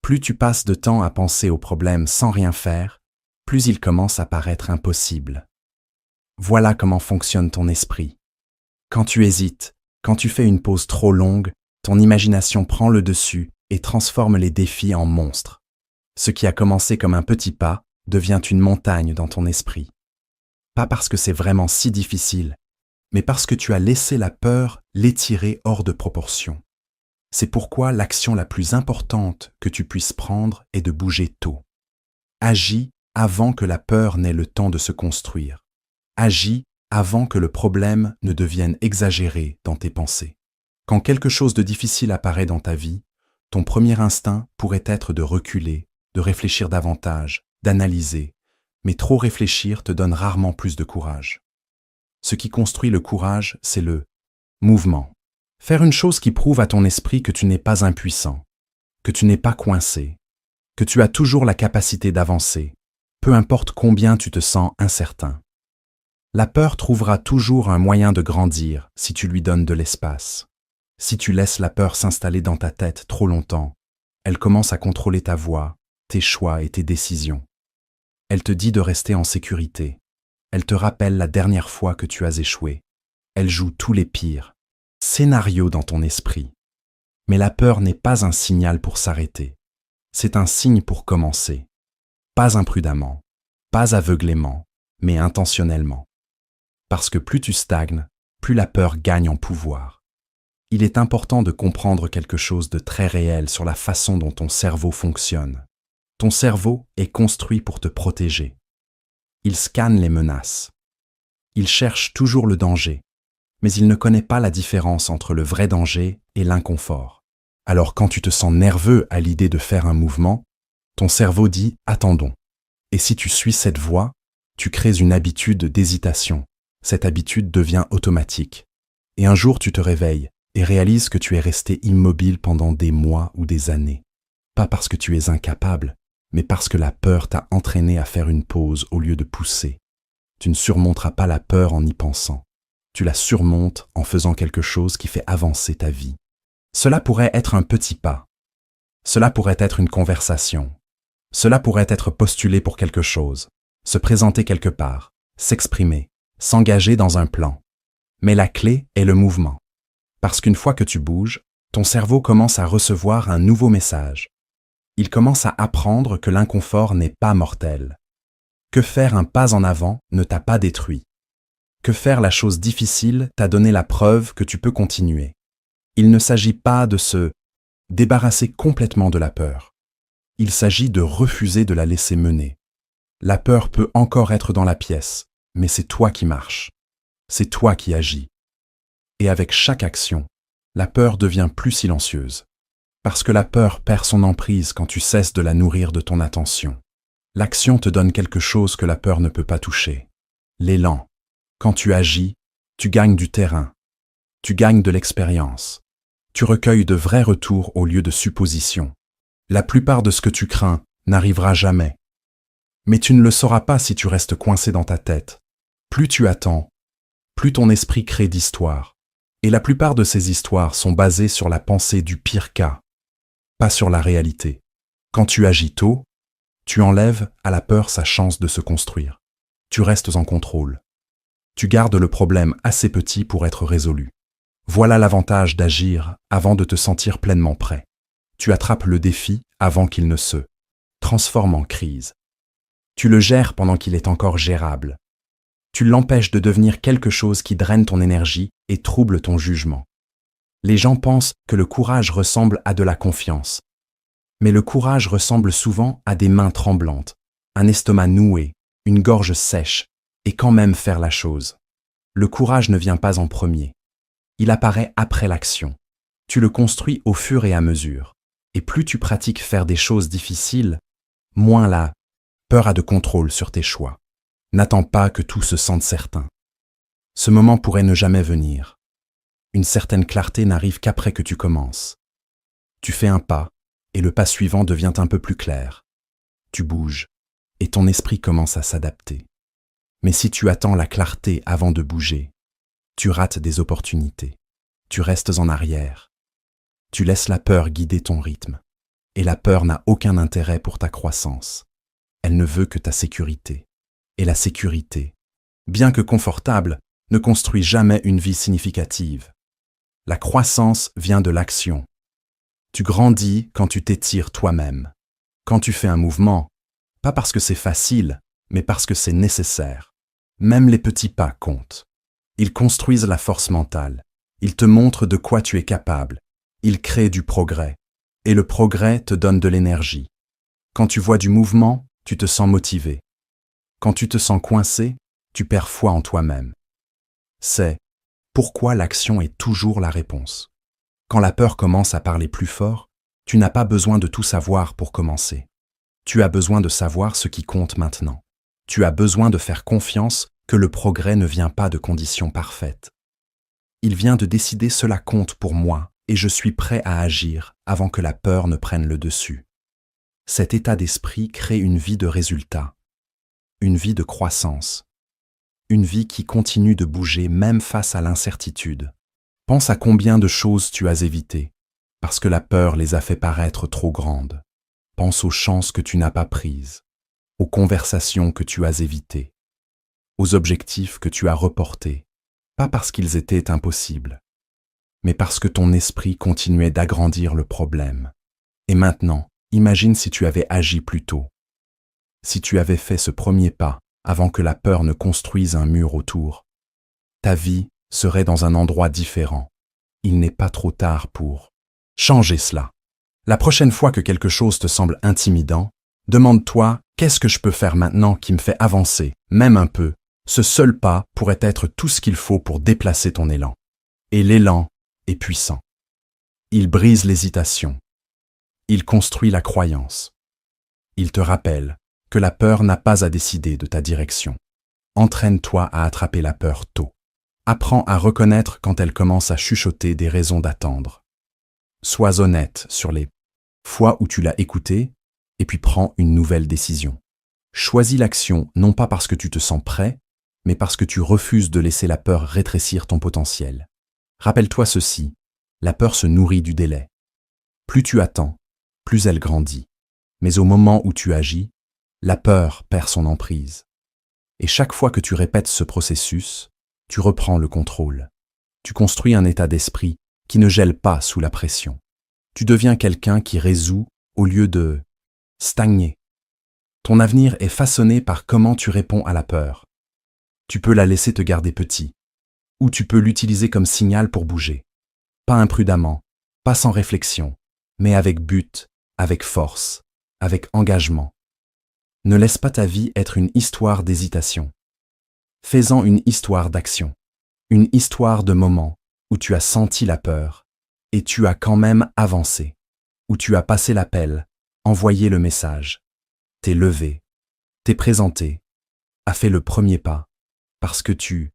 Plus tu passes de temps à penser au problème sans rien faire, plus il commence à paraître impossible. Voilà comment fonctionne ton esprit. Quand tu hésites, quand tu fais une pause trop longue, ton imagination prend le dessus et transforme les défis en monstres. Ce qui a commencé comme un petit pas devient une montagne dans ton esprit. Pas parce que c'est vraiment si difficile, mais parce que tu as laissé la peur l'étirer hors de proportion. C'est pourquoi l'action la plus importante que tu puisses prendre est de bouger tôt. Agis avant que la peur n'ait le temps de se construire. Agis avant que le problème ne devienne exagéré dans tes pensées. Quand quelque chose de difficile apparaît dans ta vie, ton premier instinct pourrait être de reculer, de réfléchir davantage, d'analyser, mais trop réfléchir te donne rarement plus de courage. Ce qui construit le courage, c'est le mouvement. Faire une chose qui prouve à ton esprit que tu n'es pas impuissant, que tu n'es pas coincé, que tu as toujours la capacité d'avancer, peu importe combien tu te sens incertain. La peur trouvera toujours un moyen de grandir si tu lui donnes de l'espace. Si tu laisses la peur s'installer dans ta tête trop longtemps, elle commence à contrôler ta voix, tes choix et tes décisions. Elle te dit de rester en sécurité. Elle te rappelle la dernière fois que tu as échoué. Elle joue tous les pires scénarios dans ton esprit. Mais la peur n'est pas un signal pour s'arrêter. C'est un signe pour commencer. Pas imprudemment, pas aveuglément, mais intentionnellement. Parce que plus tu stagnes, plus la peur gagne en pouvoir. Il est important de comprendre quelque chose de très réel sur la façon dont ton cerveau fonctionne. Ton cerveau est construit pour te protéger. Il scanne les menaces. Il cherche toujours le danger, mais il ne connaît pas la différence entre le vrai danger et l'inconfort. Alors quand tu te sens nerveux à l'idée de faire un mouvement, ton cerveau dit « attendons ». Et si tu suis cette voie, tu crées une habitude d'hésitation. Cette habitude devient automatique. Et un jour tu te réveilles et réalises que tu es resté immobile pendant des mois ou des années. Pas parce que tu es incapable, mais parce que la peur t'a entraîné à faire une pause au lieu de pousser. Tu ne surmonteras pas la peur en y pensant. Tu la surmontes en faisant quelque chose qui fait avancer ta vie. Cela pourrait être un petit pas. Cela pourrait être une conversation. Cela pourrait être postuler pour quelque chose, se présenter quelque part, s'exprimer, s'engager dans un plan. Mais la clé est le mouvement. Parce qu'une fois que tu bouges, ton cerveau commence à recevoir un nouveau message. Il commence à apprendre que l'inconfort n'est pas mortel. Que faire un pas en avant ne t'a pas détruit. Que faire la chose difficile t'a donné la preuve que tu peux continuer. Il ne s'agit pas de se débarrasser complètement de la peur. Il s'agit de refuser de la laisser mener. La peur peut encore être dans la pièce, mais c'est toi qui marches. C'est toi qui agis. Et avec chaque action, la peur devient plus silencieuse. Parce que la peur perd son emprise quand tu cesses de la nourrir de ton attention. L'action te donne quelque chose que la peur ne peut pas toucher. L'élan. Quand tu agis, tu gagnes du terrain. Tu gagnes de l'expérience. Tu recueilles de vrais retours au lieu de suppositions. La plupart de ce que tu crains n'arrivera jamais. Mais tu ne le sauras pas si tu restes coincé dans ta tête. Plus tu attends, plus ton esprit crée d'histoires. Et la plupart de ces histoires sont basées sur la pensée du pire cas, pas sur la réalité. Quand tu agis tôt, tu enlèves à la peur sa chance de se construire. Tu restes en contrôle. Tu gardes le problème assez petit pour être résolu. Voilà l'avantage d'agir avant de te sentir pleinement prêt. Tu attrapes le défi avant qu'il ne se transforme en crise. Tu le gères pendant qu'il est encore gérable. Tu l'empêches de devenir quelque chose qui draine ton énergie et trouble ton jugement. Les gens pensent que le courage ressemble à de la confiance. Mais le courage ressemble souvent à des mains tremblantes, un estomac noué, une gorge sèche, et quand même faire la chose. Le courage ne vient pas en premier. Il apparaît après l'action. Tu le construis au fur et à mesure. Et plus tu pratiques faire des choses difficiles, moins la peur a de contrôle sur tes choix. N'attends pas que tout se sente certain. Ce moment pourrait ne jamais venir. Une certaine clarté n'arrive qu'après que tu commences. Tu fais un pas, et le pas suivant devient un peu plus clair. Tu bouges, et ton esprit commence à s'adapter. Mais si tu attends la clarté avant de bouger, tu rates des opportunités. Tu restes en arrière. Tu laisses la peur guider ton rythme. Et la peur n'a aucun intérêt pour ta croissance. Elle ne veut que ta sécurité. Et la sécurité, bien que confortable, ne construit jamais une vie significative. La croissance vient de l'action. Tu grandis quand tu t'étires toi-même. Quand tu fais un mouvement, pas parce que c'est facile, mais parce que c'est nécessaire. Même les petits pas comptent. Ils construisent la force mentale. Ils te montrent de quoi tu es capable. Ils créent du progrès. Et le progrès te donne de l'énergie. Quand tu vois du mouvement, tu te sens motivé. Quand tu te sens coincé, tu perds foi en toi-même. C'est pourquoi l'action est toujours la réponse. Quand la peur commence à parler plus fort, tu n'as pas besoin de tout savoir pour commencer. Tu as besoin de savoir ce qui compte maintenant. Tu as besoin de faire confiance que le progrès ne vient pas de conditions parfaites. Il vient de décider cela compte pour moi et je suis prêt à agir avant que la peur ne prenne le dessus. Cet état d'esprit crée une vie de résultats, une vie de croissance, une vie qui continue de bouger même face à l'incertitude. Pense à combien de choses tu as évitées, parce que la peur les a fait paraître trop grandes. Pense aux chances que tu n'as pas prises, aux conversations que tu as évitées, aux objectifs que tu as reportés, pas parce qu'ils étaient impossibles, mais parce que ton esprit continuait d'agrandir le problème. Et maintenant, imagine si tu avais agi plus tôt. Si tu avais fait ce premier pas avant que la peur ne construise un mur autour, ta vie serait dans un endroit différent. Il n'est pas trop tard pour changer cela. La prochaine fois que quelque chose te semble intimidant, demande-toi « Qu'est-ce que je peux faire maintenant qui me fait avancer, même un peu ?» Ce seul pas pourrait être tout ce qu'il faut pour déplacer ton élan. Et l'élan est puissant. Il brise l'hésitation. Il construit la croyance. Il te rappelle que la peur n'a pas à décider de ta direction. Entraîne-toi à attraper la peur tôt. Apprends à reconnaître quand elle commence à chuchoter des raisons d'attendre. Sois honnête sur les fois où tu l'as écoutée et puis prends une nouvelle décision. Choisis l'action non pas parce que tu te sens prêt, mais parce que tu refuses de laisser la peur rétrécir ton potentiel. Rappelle-toi ceci, la peur se nourrit du délai. Plus tu attends, plus elle grandit. Mais au moment où tu agis, la peur perd son emprise. Et chaque fois que tu répètes ce processus, tu reprends le contrôle. Tu construis un état d'esprit qui ne gèle pas sous la pression. Tu deviens quelqu'un qui résout au lieu de stagner. Ton avenir est façonné par comment tu réponds à la peur. Tu peux la laisser te garder petit, ou tu peux l'utiliser comme signal pour bouger. Pas imprudemment, pas sans réflexion, mais avec but, avec force, avec engagement. Ne laisse pas ta vie être une histoire d'hésitation. Fais-en une histoire d'action, une histoire de moments où tu as senti la peur et tu as quand même avancé, où tu as passé l'appel, envoyé le message, t'es levé, t'es présenté, as fait le premier pas, parce que tu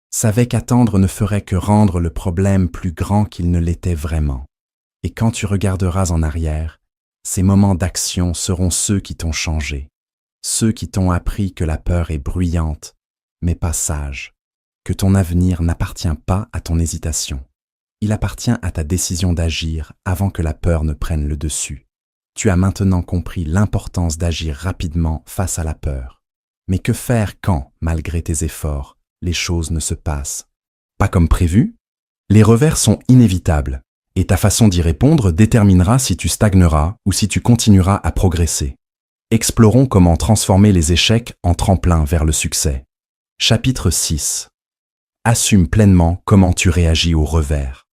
savais qu'attendre ne ferait que rendre le problème plus grand qu'il ne l'était vraiment. Et quand tu regarderas en arrière, ces moments d'action seront ceux qui t'ont changé, ceux qui t'ont appris que la peur est bruyante, mais pas sage, que ton avenir n'appartient pas à ton hésitation. Il appartient à ta décision d'agir avant que la peur ne prenne le dessus. Tu as maintenant compris l'importance d'agir rapidement face à la peur. Mais que faire quand, malgré tes efforts, les choses ne se passent pas comme prévu? Les revers sont inévitables, et ta façon d'y répondre déterminera si tu stagneras ou si tu continueras à progresser. Explorons comment transformer les échecs en tremplin vers le succès. Chapitre 6. Assume pleinement comment tu réagis aux revers.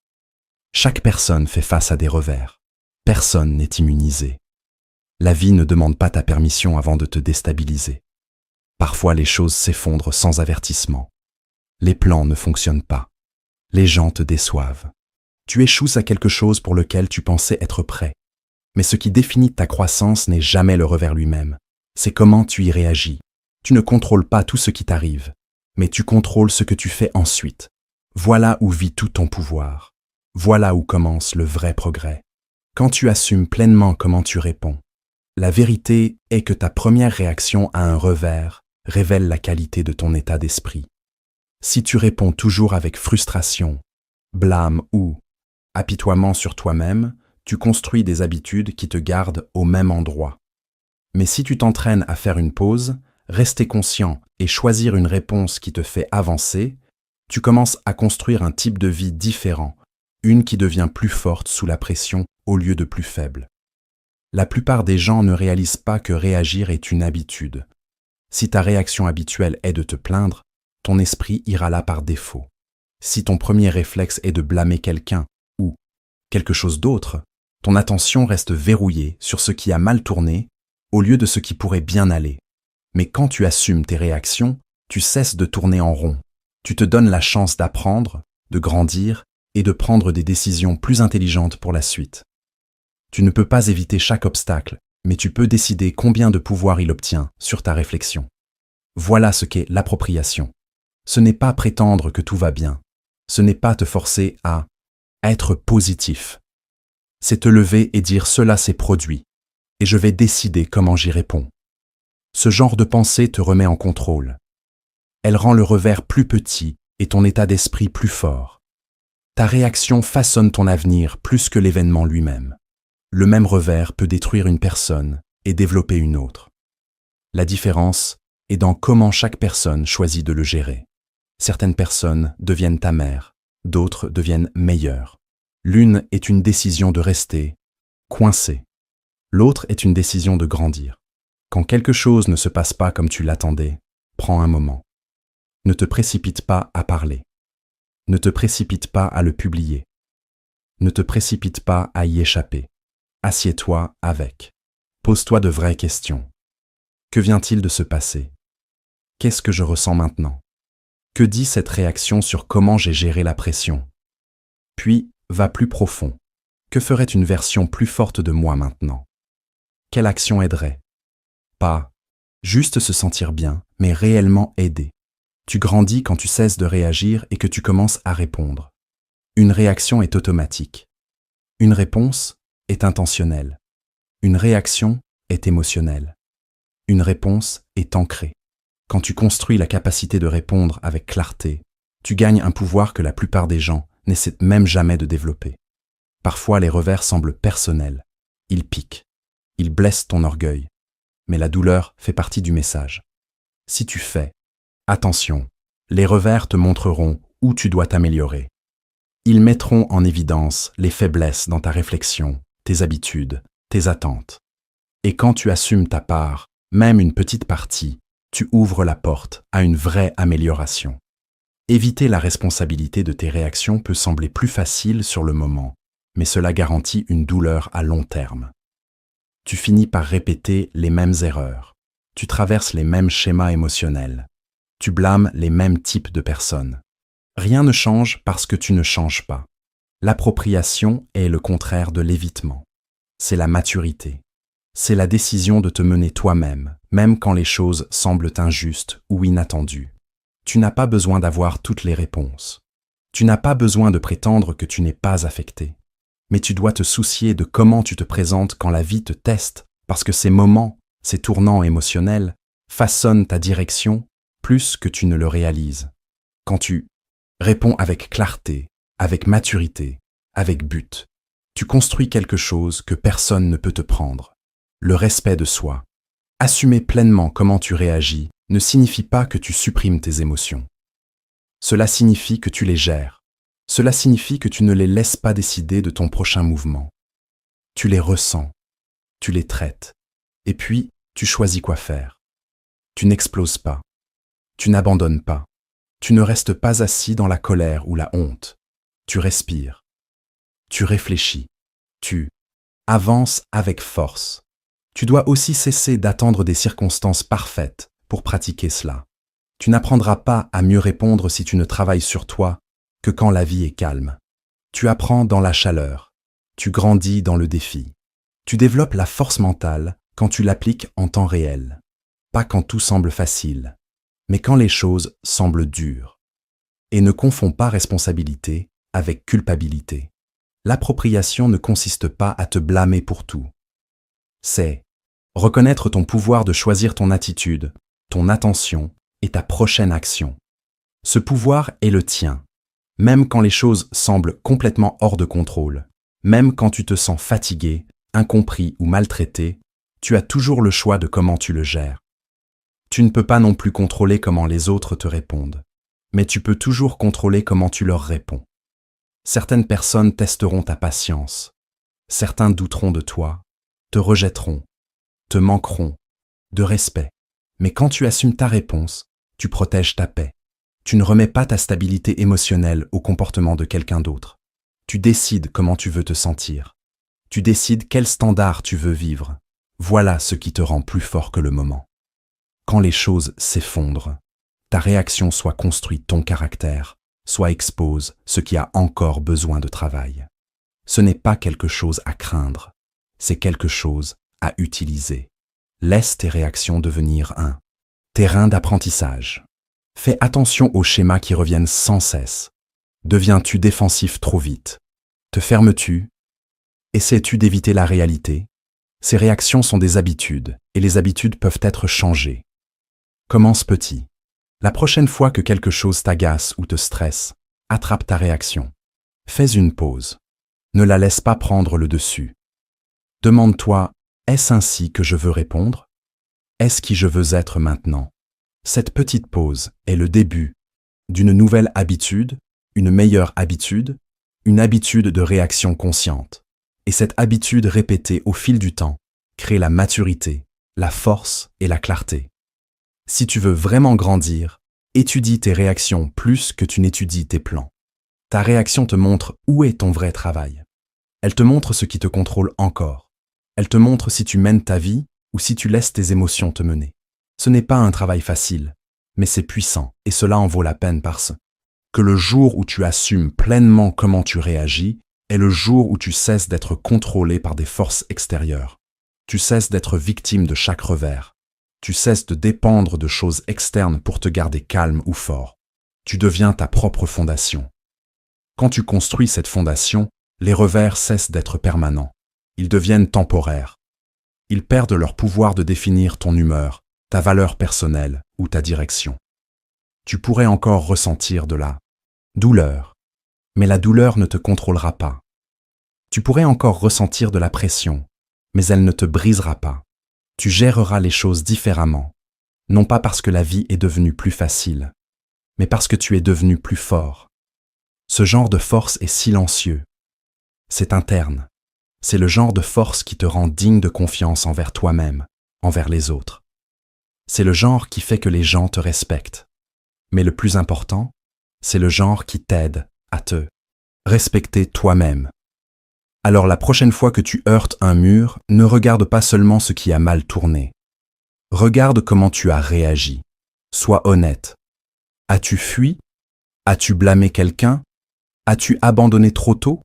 Chaque personne fait face à des revers. Personne n'est immunisé. La vie ne demande pas ta permission avant de te déstabiliser. Parfois les choses s'effondrent sans avertissement. Les plans ne fonctionnent pas. Les gens te déçoivent. Tu échoues à quelque chose pour lequel tu pensais être prêt. Mais ce qui définit ta croissance n'est jamais le revers lui-même. C'est comment tu y réagis. Tu ne contrôles pas tout ce qui t'arrive, mais tu contrôles ce que tu fais ensuite. Voilà où vit tout ton pouvoir. Voilà où commence le vrai progrès. Quand tu assumes pleinement comment tu réponds, la vérité est que ta première réaction à un revers révèle la qualité de ton état d'esprit. Si tu réponds toujours avec frustration, blâme ou apitoiement sur toi-même, tu construis des habitudes qui te gardent au même endroit. Mais si tu t'entraînes à faire une pause, rester conscient et choisir une réponse qui te fait avancer, tu commences à construire un type de vie différent, une qui devient plus forte sous la pression au lieu de plus faible. La plupart des gens ne réalisent pas que réagir est une habitude. Si ta réaction habituelle est de te plaindre, ton esprit ira là par défaut. Si ton premier réflexe est de blâmer quelqu'un ou quelque chose d'autre, ton attention reste verrouillée sur ce qui a mal tourné au lieu de ce qui pourrait bien aller. Mais quand tu assumes tes réactions, tu cesses de tourner en rond. Tu te donnes la chance d'apprendre, de grandir et de prendre des décisions plus intelligentes pour la suite. Tu ne peux pas éviter chaque obstacle, mais tu peux décider combien de pouvoir il obtient sur ta réflexion. Voilà ce qu'est l'appropriation. Ce n'est pas prétendre que tout va bien. Ce n'est pas te forcer à être positif. C'est te lever et dire « cela s'est produit » et je vais décider comment j'y réponds. Ce genre de pensée te remet en contrôle. Elle rend le revers plus petit et ton état d'esprit plus fort. Ta réaction façonne ton avenir plus que l'événement lui-même. Le même revers peut détruire une personne et développer une autre. La différence est dans comment chaque personne choisit de le gérer. Certaines personnes deviennent amères, d'autres deviennent meilleures. L'une est une décision de rester coincé. L'autre est une décision de grandir. Quand quelque chose ne se passe pas comme tu l'attendais, prends un moment. Ne te précipite pas à parler. Ne te précipite pas à le publier. Ne te précipite pas à y échapper. Assieds-toi avec. Pose-toi de vraies questions. Que vient-il de se passer? Qu'est-ce que je ressens maintenant? Que dit cette réaction sur comment j'ai géré la pression? Puis, va plus profond. Que ferait une version plus forte de moi maintenant? Quelle action aiderait? Pas juste se sentir bien, mais réellement aider. Tu grandis quand tu cesses de réagir et que tu commences à répondre. Une réaction est automatique. Une réponse est intentionnelle. Une réaction est émotionnelle. Une réponse est ancrée. Quand tu construis la capacité de répondre avec clarté, tu gagnes un pouvoir que la plupart des gens n'essaient même jamais de développer. Parfois, les revers semblent personnels. Ils piquent. Ils blessent ton orgueil. Mais la douleur fait partie du message. Si tu fais attention, les revers te montreront où tu dois t'améliorer. Ils mettront en évidence les faiblesses dans ta réflexion, tes habitudes, tes attentes. Et quand tu assumes ta part, même une petite partie, tu ouvres la porte à une vraie amélioration. Éviter la responsabilité de tes réactions peut sembler plus facile sur le moment, mais cela garantit une douleur à long terme. Tu finis par répéter les mêmes erreurs. Tu traverses les mêmes schémas émotionnels. Tu blâmes les mêmes types de personnes. Rien ne change parce que tu ne changes pas. L'appropriation est le contraire de l'évitement. C'est la maturité. C'est la décision de te mener toi-même, même quand les choses semblent injustes ou inattendues. Tu n'as pas besoin d'avoir toutes les réponses. Tu n'as pas besoin de prétendre que tu n'es pas affecté. Mais tu dois te soucier de comment tu te présentes quand la vie te teste, parce que ces moments, ces tournants émotionnels, façonnent ta direction plus que tu ne le réalises. Quand tu réponds avec clarté, avec maturité, avec but, tu construis quelque chose que personne ne peut te prendre. Le respect de soi. Assumer pleinement comment tu réagis ne signifie pas que tu supprimes tes émotions. Cela signifie que tu les gères. Cela signifie que tu ne les laisses pas décider de ton prochain mouvement. Tu les ressens, tu les traites, et puis tu choisis quoi faire. Tu n'exploses pas, tu n'abandonnes pas, tu ne restes pas assis dans la colère ou la honte. Tu respires, tu réfléchis, tu avances avec force. Tu dois aussi cesser d'attendre des circonstances parfaites pour pratiquer cela. Tu n'apprendras pas à mieux répondre si tu ne travailles sur toi que quand la vie est calme. Tu apprends dans la chaleur. Tu grandis dans le défi. Tu développes la force mentale quand tu l'appliques en temps réel. Pas quand tout semble facile, mais quand les choses semblent dures. Et ne confonds pas responsabilité avec culpabilité. L'appropriation ne consiste pas à te blâmer pour tout. C'est reconnaître ton pouvoir de choisir ton attitude, ton attention et ta prochaine action. Ce pouvoir est le tien, même quand les choses semblent complètement hors de contrôle, même quand tu te sens fatigué, incompris ou maltraité, tu as toujours le choix de comment tu le gères. Tu ne peux pas non plus contrôler comment les autres te répondent, mais tu peux toujours contrôler comment tu leur réponds. Certaines personnes testeront ta patience, certains douteront de toi, te rejetteront, te manqueront, de respect. Mais quand tu assumes ta réponse, tu protèges ta paix. Tu ne remets pas ta stabilité émotionnelle au comportement de quelqu'un d'autre. Tu décides comment tu veux te sentir. Tu décides quel standard tu veux vivre. Voilà ce qui te rend plus fort que le moment. Quand les choses s'effondrent, ta réaction soit construit ton caractère, soit expose ce qui a encore besoin de travail. Ce n'est pas quelque chose à craindre. C'est quelque chose à utiliser. Laisse tes réactions devenir un terrain d'apprentissage. Fais attention aux schémas qui reviennent sans cesse. Deviens-tu défensif trop vite? Te fermes-tu? Essaies-tu d'éviter la réalité? Ces réactions sont des habitudes, et les habitudes peuvent être changées. Commence petit. La prochaine fois que quelque chose t'agace ou te stresse, attrape ta réaction. Fais une pause. Ne la laisse pas prendre le dessus. Demande-toi, est-ce ainsi que je veux répondre? Est-ce qui je veux être maintenant? Cette petite pause est le début d'une nouvelle habitude, une meilleure habitude, une habitude de réaction consciente. Et cette habitude répétée au fil du temps crée la maturité, la force et la clarté. Si tu veux vraiment grandir, étudie tes réactions plus que tu n'étudies tes plans. Ta réaction te montre où est ton vrai travail. Elle te montre ce qui te contrôle encore. Elle te montre si tu mènes ta vie ou si tu laisses tes émotions te mener. Ce n'est pas un travail facile, mais c'est puissant et cela en vaut la peine parce que le jour où tu assumes pleinement comment tu réagis est le jour où tu cesses d'être contrôlé par des forces extérieures. Tu cesses d'être victime de chaque revers. Tu cesses de dépendre de choses externes pour te garder calme ou fort. Tu deviens ta propre fondation. Quand tu construis cette fondation, les revers cessent d'être permanents. Ils deviennent temporaires. Ils perdent leur pouvoir de définir ton humeur, ta valeur personnelle ou ta direction. Tu pourrais encore ressentir de la douleur, mais la douleur ne te contrôlera pas. Tu pourrais encore ressentir de la pression, mais elle ne te brisera pas. Tu géreras les choses différemment, non pas parce que la vie est devenue plus facile, mais parce que tu es devenu plus fort. Ce genre de force est silencieux. C'est interne. C'est le genre de force qui te rend digne de confiance envers toi-même, envers les autres. C'est le genre qui fait que les gens te respectent. Mais le plus important, c'est le genre qui t'aide à te respecter toi-même. Alors la prochaine fois que tu heurtes un mur, ne regarde pas seulement ce qui a mal tourné. Regarde comment tu as réagi. Sois honnête. As-tu fui? As-tu blâmé quelqu'un? As-tu abandonné trop tôt?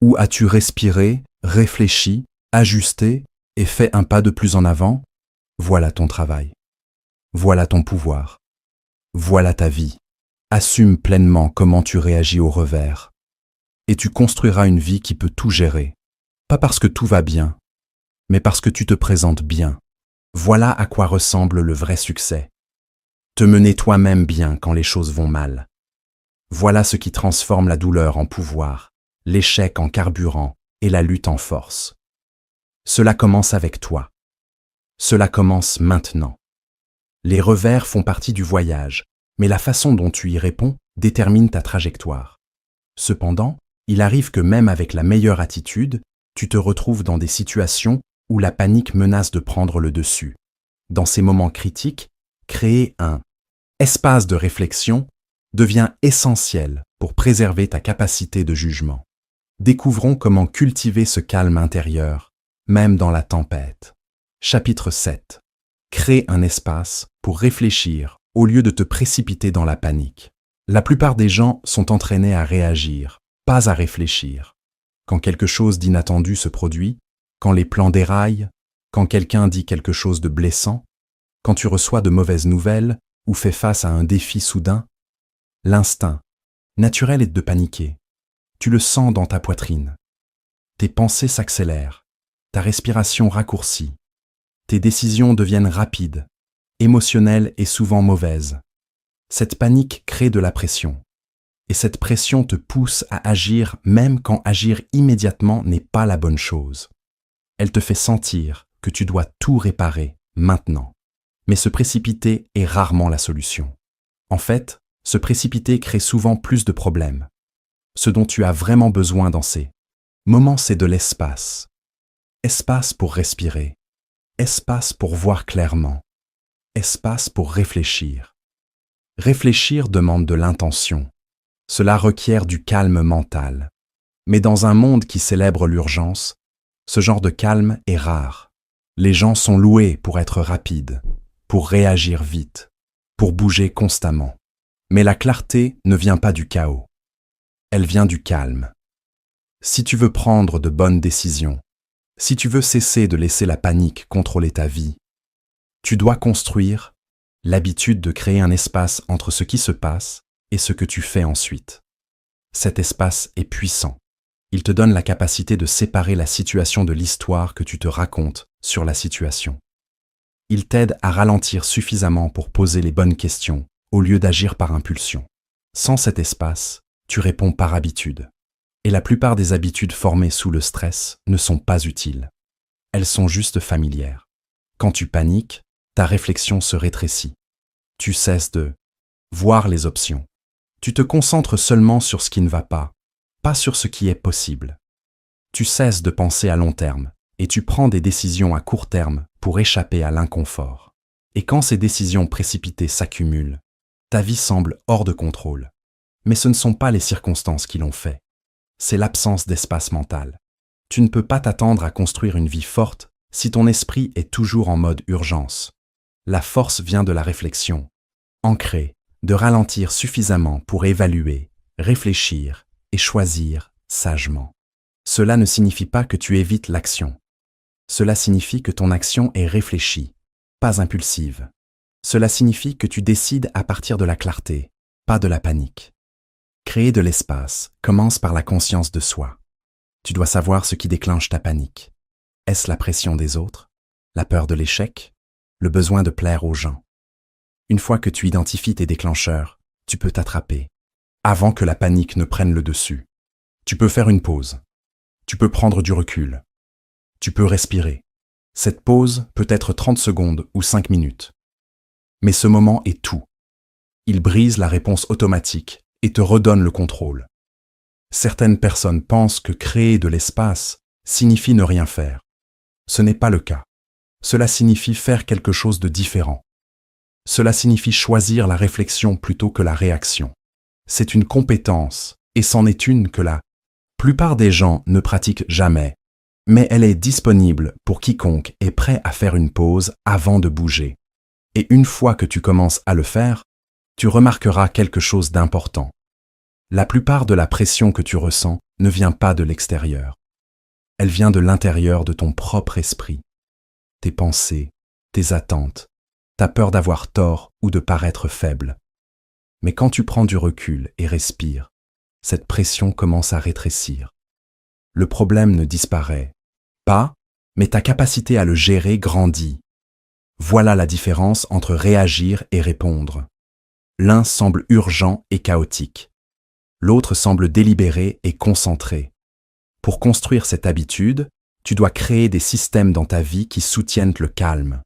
Ou as-tu respiré, réfléchi, ajusté et fait un pas de plus en avant? Voilà ton travail. Voilà ton pouvoir. Voilà ta vie. Assume pleinement comment tu réagis au revers. Et tu construiras une vie qui peut tout gérer. Pas parce que tout va bien, mais parce que tu te présentes bien. Voilà à quoi ressemble le vrai succès. Te mener toi-même bien quand les choses vont mal. Voilà ce qui transforme la douleur en pouvoir, l'échec en carburant et la lutte en force. Cela commence avec toi. Cela commence maintenant. Les revers font partie du voyage, mais la façon dont tu y réponds détermine ta trajectoire. Cependant, il arrive que même avec la meilleure attitude, tu te retrouves dans des situations où la panique menace de prendre le dessus. Dans ces moments critiques, créer un espace de réflexion devient essentiel pour préserver ta capacité de jugement. Découvrons comment cultiver ce calme intérieur, même dans la tempête. Chapitre 7. Crée un espace pour réfléchir au lieu de te précipiter dans la panique. La plupart des gens sont entraînés à réagir, pas à réfléchir. Quand quelque chose d'inattendu se produit, quand les plans déraillent, quand quelqu'un dit quelque chose de blessant, quand tu reçois de mauvaises nouvelles ou fais face à un défi soudain, l'instinct naturel est de paniquer. Tu le sens dans ta poitrine. Tes pensées s'accélèrent, ta respiration raccourcit, tes décisions deviennent rapides, émotionnelles et souvent mauvaises. Cette panique crée de la pression. Et cette pression te pousse à agir même quand agir immédiatement n'est pas la bonne chose. Elle te fait sentir que tu dois tout réparer maintenant. Mais se précipiter est rarement la solution. En fait, se précipiter crée souvent plus de problèmes. Ce dont tu as vraiment besoin dans ces moments, c'est de l'espace. Espace pour respirer. Espace pour voir clairement. Espace pour réfléchir. Réfléchir demande de l'intention. Cela requiert du calme mental. Mais dans un monde qui célèbre l'urgence, ce genre de calme est rare. Les gens sont loués pour être rapides, pour réagir vite, pour bouger constamment. Mais la clarté ne vient pas du chaos. Elle vient du calme. Si tu veux prendre de bonnes décisions, si tu veux cesser de laisser la panique contrôler ta vie, tu dois construire l'habitude de créer un espace entre ce qui se passe et ce que tu fais ensuite. Cet espace est puissant. Il te donne la capacité de séparer la situation de l'histoire que tu te racontes sur la situation. Il t'aide à ralentir suffisamment pour poser les bonnes questions au lieu d'agir par impulsion. Sans cet espace, tu réponds par habitude. Et la plupart des habitudes formées sous le stress ne sont pas utiles. Elles sont juste familières. Quand tu paniques, ta réflexion se rétrécit. Tu cesses de voir les options. Tu te concentres seulement sur ce qui ne va pas. pas sur ce qui est possible. Tu cesses de penser à long terme et tu prends des décisions à court terme pour échapper à l'inconfort. Et quand ces décisions précipitées s'accumulent, ta vie semble hors de contrôle. Mais ce ne sont pas les circonstances qui l'ont fait. C'est l'absence d'espace mental. Tu ne peux pas t'attendre à construire une vie forte si ton esprit est toujours en mode urgence. La force vient de la réflexion, ancrée, de ralentir suffisamment pour évaluer, réfléchir et choisir sagement. Cela ne signifie pas que tu évites l'action. Cela signifie que ton action est réfléchie, pas impulsive. Cela signifie que tu décides à partir de la clarté, pas de la panique. Créer de l'espace commence par la conscience de soi. Tu dois savoir ce qui déclenche ta panique. Est-ce la pression des autres, la peur de l'échec, le besoin de plaire aux gens? Une fois que tu identifies tes déclencheurs, tu peux t'attraper, avant que la panique ne prenne le dessus. Tu peux faire une pause. Tu peux prendre du recul. Tu peux respirer. Cette pause peut être 30 secondes ou 5 minutes. Mais ce moment est tout. Il brise la réponse automatique et te redonne le contrôle. Certaines personnes pensent que créer de l'espace signifie ne rien faire. Ce n'est pas le cas. Cela signifie faire quelque chose de différent. Cela signifie choisir la réflexion plutôt que la réaction. C'est une compétence, et c'en est une que la plupart des gens ne pratiquent jamais, mais elle est disponible pour quiconque est prêt à faire une pause avant de bouger. Et une fois que tu commences à le faire, tu remarqueras quelque chose d'important. La plupart de la pression que tu ressens ne vient pas de l'extérieur. Elle vient de l'intérieur de ton propre esprit. Tes pensées, tes attentes, ta peur d'avoir tort ou de paraître faible. Mais quand tu prends du recul et respires, cette pression commence à rétrécir. Le problème ne disparaît pas, mais ta capacité à le gérer grandit. Voilà la différence entre réagir et répondre. L'un semble urgent et chaotique. L'autre semble délibéré et concentré. Pour construire cette habitude, tu dois créer des systèmes dans ta vie qui soutiennent le calme.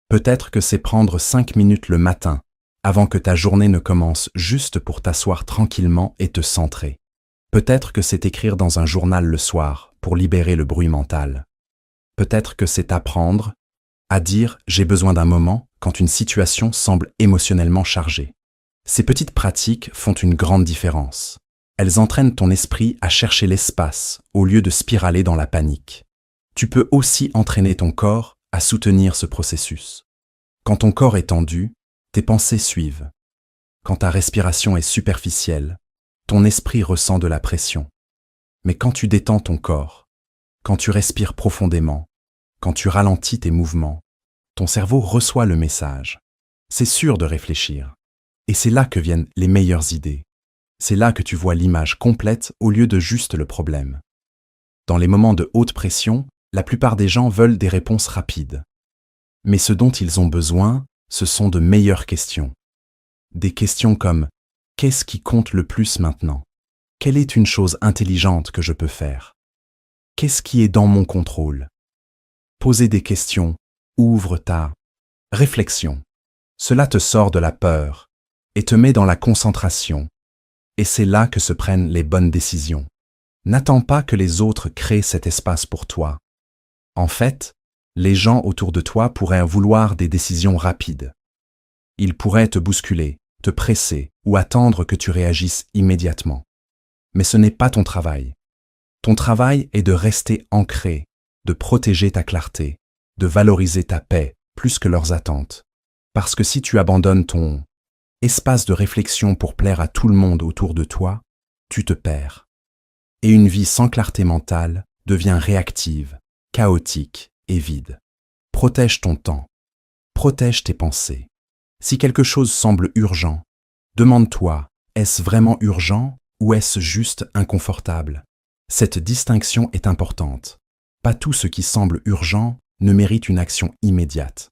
Peut-être que c'est prendre 5 minutes le matin, avant que ta journée ne commence, juste pour t'asseoir tranquillement et te centrer. Peut-être que c'est écrire dans un journal le soir, pour libérer le bruit mental. Peut-être que c'est apprendre à dire « j'ai besoin d'un moment » quand une situation semble émotionnellement chargée. Ces petites pratiques font une grande différence. Elles entraînent ton esprit à chercher l'espace au lieu de spiraler dans la panique. Tu peux aussi entraîner ton corps à soutenir ce processus. Quand ton corps est tendu, tes pensées suivent. Quand ta respiration est superficielle, ton esprit ressent de la pression. Mais quand tu détends ton corps, quand tu respires profondément, quand tu ralentis tes mouvements, ton cerveau reçoit le message. C'est sûr de réfléchir. Et c'est là que viennent les meilleures idées. C'est là que tu vois l'image complète au lieu de juste le problème. Dans les moments de haute pression, la plupart des gens veulent des réponses rapides. Mais ce dont ils ont besoin, ce sont de meilleures questions. Des questions comme « Qu'est-ce qui compte le plus maintenant ? Quelle est une chose intelligente que je peux faire ? Qu'est-ce qui est dans mon contrôle ?» Poser des questions ouvre ta réflexion. Cela te sort de la peur et te met dans la concentration. Et c'est là que se prennent les bonnes décisions. N'attends pas que les autres créent cet espace pour toi. En fait, les gens autour de toi pourraient vouloir des décisions rapides. Ils pourraient te bousculer, te presser ou attendre que tu réagisses immédiatement. Mais ce n'est pas ton travail. Ton travail est de rester ancré, de protéger ta clarté, de valoriser ta paix plus que leurs attentes. Parce que si tu abandonnes ton espace de réflexion pour plaire à tout le monde autour de toi, tu te perds. Et une vie sans clarté mentale devient réactive, chaotique et vide. Protège ton temps. Protège tes pensées. Si quelque chose semble urgent, demande-toi, est-ce vraiment urgent ou est-ce juste inconfortable? Cette distinction est importante. Pas tout ce qui semble urgent ne mérite une action immédiate.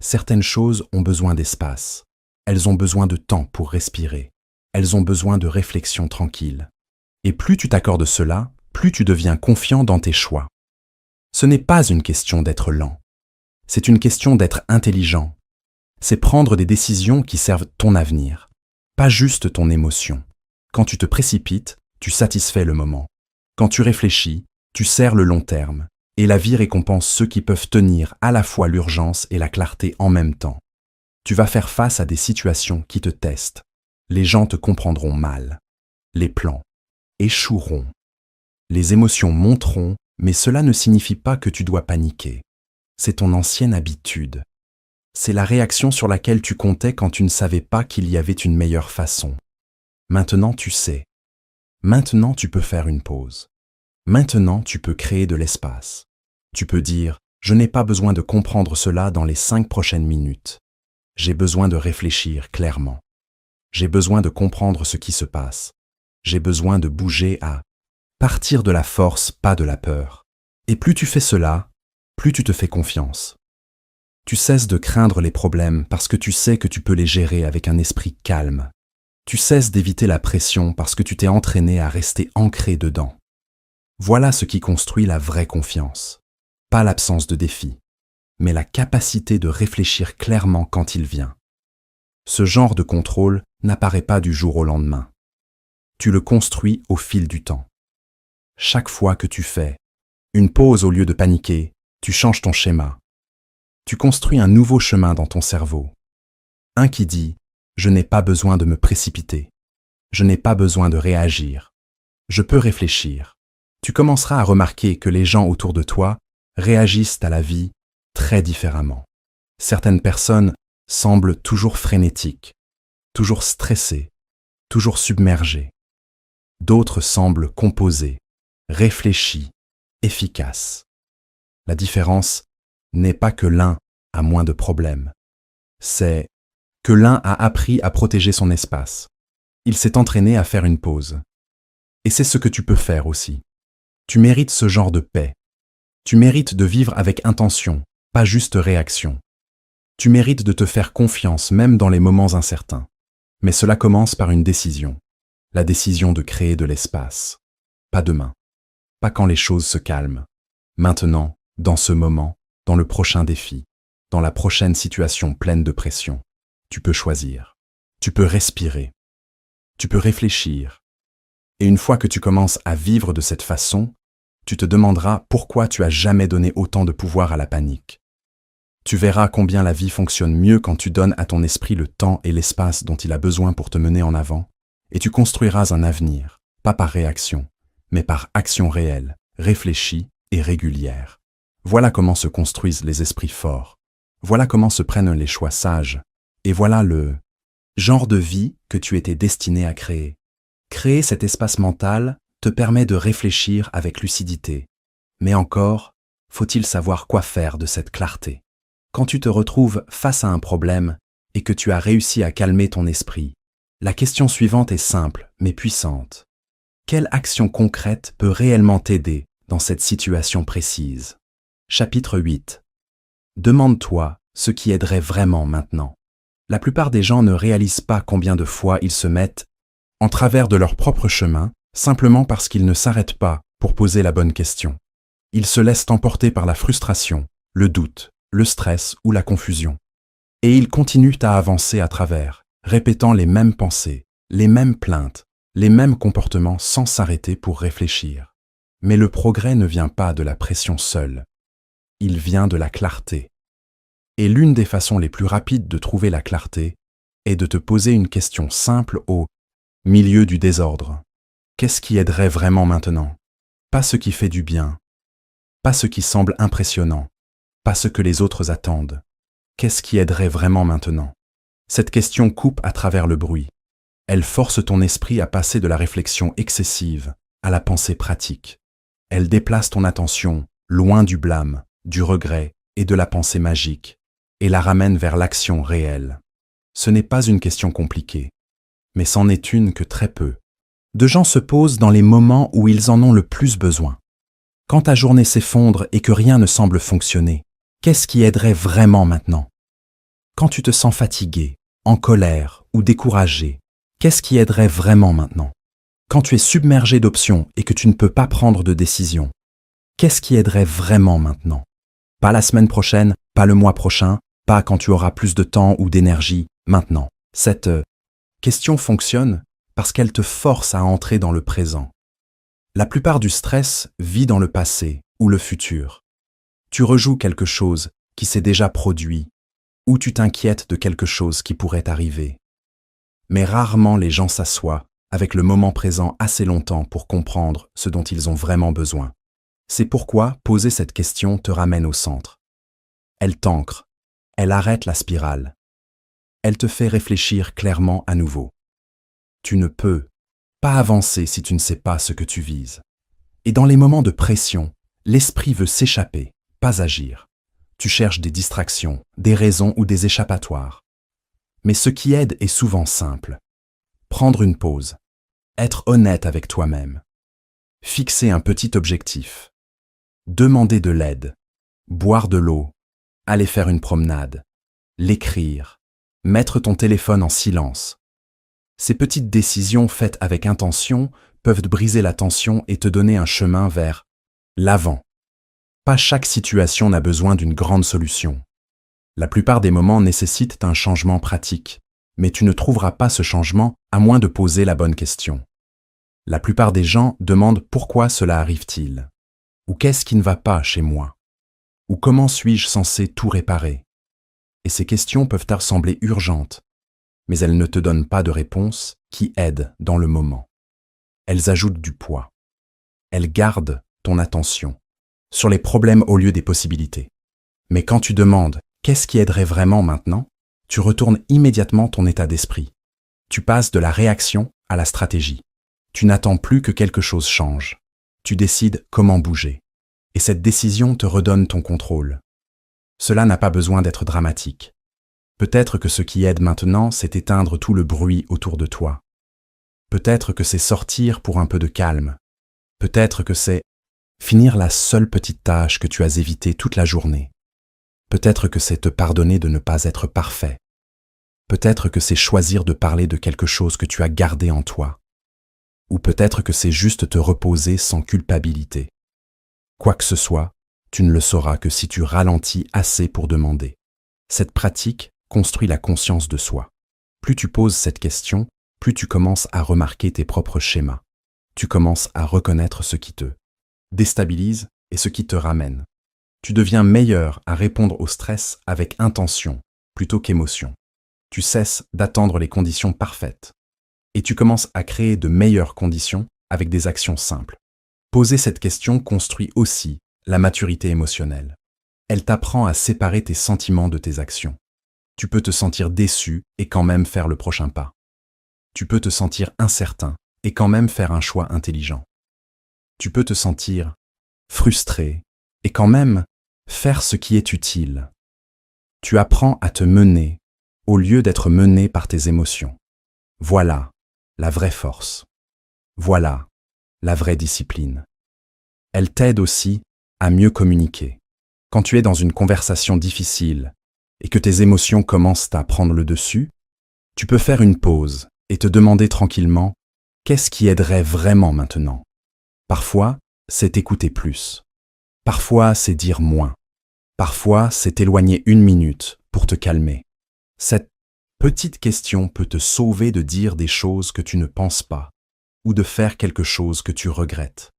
Certaines choses ont besoin d'espace. Elles ont besoin de temps pour respirer. Elles ont besoin de réflexion tranquille. Et plus tu t'accordes cela, plus tu deviens confiant dans tes choix. Ce n'est pas une question d'être lent. C'est une question d'être intelligent. C'est prendre des décisions qui servent ton avenir, pas juste ton émotion. Quand tu te précipites, tu satisfais le moment. Quand tu réfléchis, tu sers le long terme, et la vie récompense ceux qui peuvent tenir à la fois l'urgence et la clarté en même temps. Tu vas faire face à des situations qui te testent. Les gens te comprendront mal. Les plans échoueront. Les émotions monteront, mais cela ne signifie pas que tu dois paniquer. C'est ton ancienne habitude. C'est la réaction sur laquelle tu comptais quand tu ne savais pas qu'il y avait une meilleure façon. Maintenant tu sais. Maintenant tu peux faire une pause. Maintenant tu peux créer de l'espace. Tu peux dire « Je n'ai pas besoin de comprendre cela dans les 5 prochaines minutes. J'ai besoin de réfléchir clairement. J'ai besoin de comprendre ce qui se passe. J'ai besoin de bouger à partir de la force, pas de la peur. » Et plus tu fais cela, plus tu te fais confiance. Tu cesses de craindre les problèmes parce que tu sais que tu peux les gérer avec un esprit calme. Tu cesses d'éviter la pression parce que tu t'es entraîné à rester ancré dedans. Voilà ce qui construit la vraie confiance. Pas l'absence de défi, mais la capacité de réfléchir clairement quand il vient. Ce genre de contrôle n'apparaît pas du jour au lendemain. Tu le construis au fil du temps. Chaque fois que tu fais une pause au lieu de paniquer, tu changes ton schéma. Tu construis un nouveau chemin dans ton cerveau. Un qui dit « Je n'ai pas besoin de me précipiter. Je n'ai pas besoin de réagir. Je peux réfléchir. » Tu commenceras à remarquer que les gens autour de toi réagissent à la vie très différemment. Certaines personnes semblent toujours frénétiques, toujours stressées, toujours submergées. D'autres semblent composées, réfléchies, efficaces. La différence n'est pas que l'un a moins de problèmes. C'est que l'un a appris à protéger son espace. Il s'est entraîné à faire une pause. Et c'est ce que tu peux faire aussi. Tu mérites ce genre de paix. Tu mérites de vivre avec intention, pas juste réaction. Tu mérites de te faire confiance même dans les moments incertains. Mais cela commence par une décision. La décision de créer de l'espace. Pas demain. Pas quand les choses se calment. Maintenant, dans ce moment, dans le prochain défi, dans la prochaine situation pleine de pression. Tu peux choisir. Tu peux respirer. Tu peux réfléchir. Et une fois que tu commences à vivre de cette façon, tu te demanderas pourquoi tu as jamais donné autant de pouvoir à la panique. Tu verras combien la vie fonctionne mieux quand tu donnes à ton esprit le temps et l'espace dont il a besoin pour te mener en avant, et tu construiras un avenir, pas par réaction, mais par action réelle, réfléchie et régulière. Voilà comment se construisent les esprits forts. Voilà comment se prennent les choix sages. Et voilà le genre de vie que tu étais destiné à créer. Créer cet espace mental te permet de réfléchir avec lucidité. Mais encore, faut-il savoir quoi faire de cette clarté. Quand tu te retrouves face à un problème et que tu as réussi à calmer ton esprit, la question suivante est simple mais puissante. Quelle action concrète peut réellement t'aider dans cette situation précise? Chapitre 8. Demande-toi ce qui aiderait vraiment maintenant. La plupart des gens ne réalisent pas combien de fois ils se mettent en travers de leur propre chemin, simplement parce qu'ils ne s'arrêtent pas pour poser la bonne question. Ils se laissent emporter par la frustration, le doute, le stress ou la confusion. Et ils continuent à avancer à travers, répétant les mêmes pensées, les mêmes plaintes, les mêmes comportements sans s'arrêter pour réfléchir. Mais le progrès ne vient pas de la pression seule. Il vient de la clarté. Et l'une des façons les plus rapides de trouver la clarté est de te poser une question simple au milieu du désordre. Qu'est-ce qui aiderait vraiment maintenant? Pas ce qui fait du bien, pas ce qui semble impressionnant, pas ce que les autres attendent. Qu'est-ce qui aiderait vraiment maintenant? Cette question coupe à travers le bruit. Elle force ton esprit à passer de la réflexion excessive à la pensée pratique. Elle déplace ton attention loin du blâme, du regret et de la pensée magique, et la ramène vers l'action réelle. Ce n'est pas une question compliquée, mais c'en est une que très peu de gens se posent dans les moments où ils en ont le plus besoin. Quand ta journée s'effondre et que rien ne semble fonctionner, qu'est-ce qui aiderait vraiment maintenant? Quand tu te sens fatigué, en colère ou découragé, qu'est-ce qui aiderait vraiment maintenant? Quand tu es submergé d'options et que tu ne peux pas prendre de décision, qu'est-ce qui aiderait vraiment maintenant? Pas la semaine prochaine, pas le mois prochain, pas quand tu auras plus de temps ou d'énergie, maintenant. Cette question fonctionne parce qu'elle te force à entrer dans le présent. La plupart du stress vit dans le passé ou le futur. Tu rejoues quelque chose qui s'est déjà produit, ou tu t'inquiètes de quelque chose qui pourrait arriver. Mais rarement les gens s'assoient avec le moment présent assez longtemps pour comprendre ce dont ils ont vraiment besoin. C'est pourquoi poser cette question te ramène au centre. Elle t'ancre, elle arrête la spirale. Elle te fait réfléchir clairement à nouveau. Tu ne peux pas avancer si tu ne sais pas ce que tu vises. Et dans les moments de pression, l'esprit veut s'échapper, pas agir. Tu cherches des distractions, des raisons ou des échappatoires. Mais ce qui aide est souvent simple. Prendre une pause, être honnête avec toi-même, fixer un petit objectif, demander de l'aide, boire de l'eau, aller faire une promenade, l'écrire, mettre ton téléphone en silence. Ces petites décisions faites avec intention peuvent te briser la tension et te donner un chemin vers l'avant. Pas chaque situation n'a besoin d'une grande solution. La plupart des moments nécessitent un changement pratique, mais tu ne trouveras pas ce changement à moins de poser la bonne question. La plupart des gens demandent pourquoi cela arrive-t-il, ou qu'est-ce qui ne va pas chez moi, ou comment suis-je censé tout réparer. Et ces questions peuvent te sembler urgentes, mais elles ne te donnent pas de réponse qui aide dans le moment. Elles ajoutent du poids. Elles gardent ton attention sur les problèmes au lieu des possibilités. Mais quand tu demandes « qu'est-ce qui aiderait vraiment maintenant ?», tu retournes immédiatement ton état d'esprit. Tu passes de la réaction à la stratégie. Tu n'attends plus que quelque chose change. Tu décides comment bouger. Et cette décision te redonne ton contrôle. Cela n'a pas besoin d'être dramatique. Peut-être que ce qui aide maintenant, c'est éteindre tout le bruit autour de toi. Peut-être que c'est sortir pour un peu de calme. Peut-être que c'est finir la seule petite tâche que tu as évitée toute la journée. Peut-être que c'est te pardonner de ne pas être parfait. Peut-être que c'est choisir de parler de quelque chose que tu as gardé en toi. Ou peut-être que c'est juste te reposer sans culpabilité. Quoi que ce soit, tu ne le sauras que si tu ralentis assez pour demander. Cette pratique construit la conscience de soi. Plus tu poses cette question, plus tu commences à remarquer tes propres schémas. Tu commences à reconnaître ce qui te déstabilise et ce qui te ramène. Tu deviens meilleur à répondre au stress avec intention plutôt qu'émotion. Tu cesses d'attendre les conditions parfaites. Et tu commences à créer de meilleures conditions avec des actions simples. Poser cette question construit aussi la maturité émotionnelle. Elle t'apprend à séparer tes sentiments de tes actions. Tu peux te sentir déçu et quand même faire le prochain pas. Tu peux te sentir incertain et quand même faire un choix intelligent. Tu peux te sentir frustré et quand même faire ce qui est utile. Tu apprends à te mener au lieu d'être mené par tes émotions. Voilà la vraie force. Voilà la vraie discipline. Elle t'aide aussi à mieux communiquer. Quand tu es dans une conversation difficile et que tes émotions commencent à prendre le dessus, tu peux faire une pause et te demander tranquillement « qu'est-ce qui aiderait vraiment maintenant ?» Parfois, c'est écouter plus. Parfois, c'est dire moins. Parfois, c'est éloigner 1 minute pour te calmer. Cette petite question peut te sauver de dire des choses que tu ne penses pas ou de faire quelque chose que tu regrettes.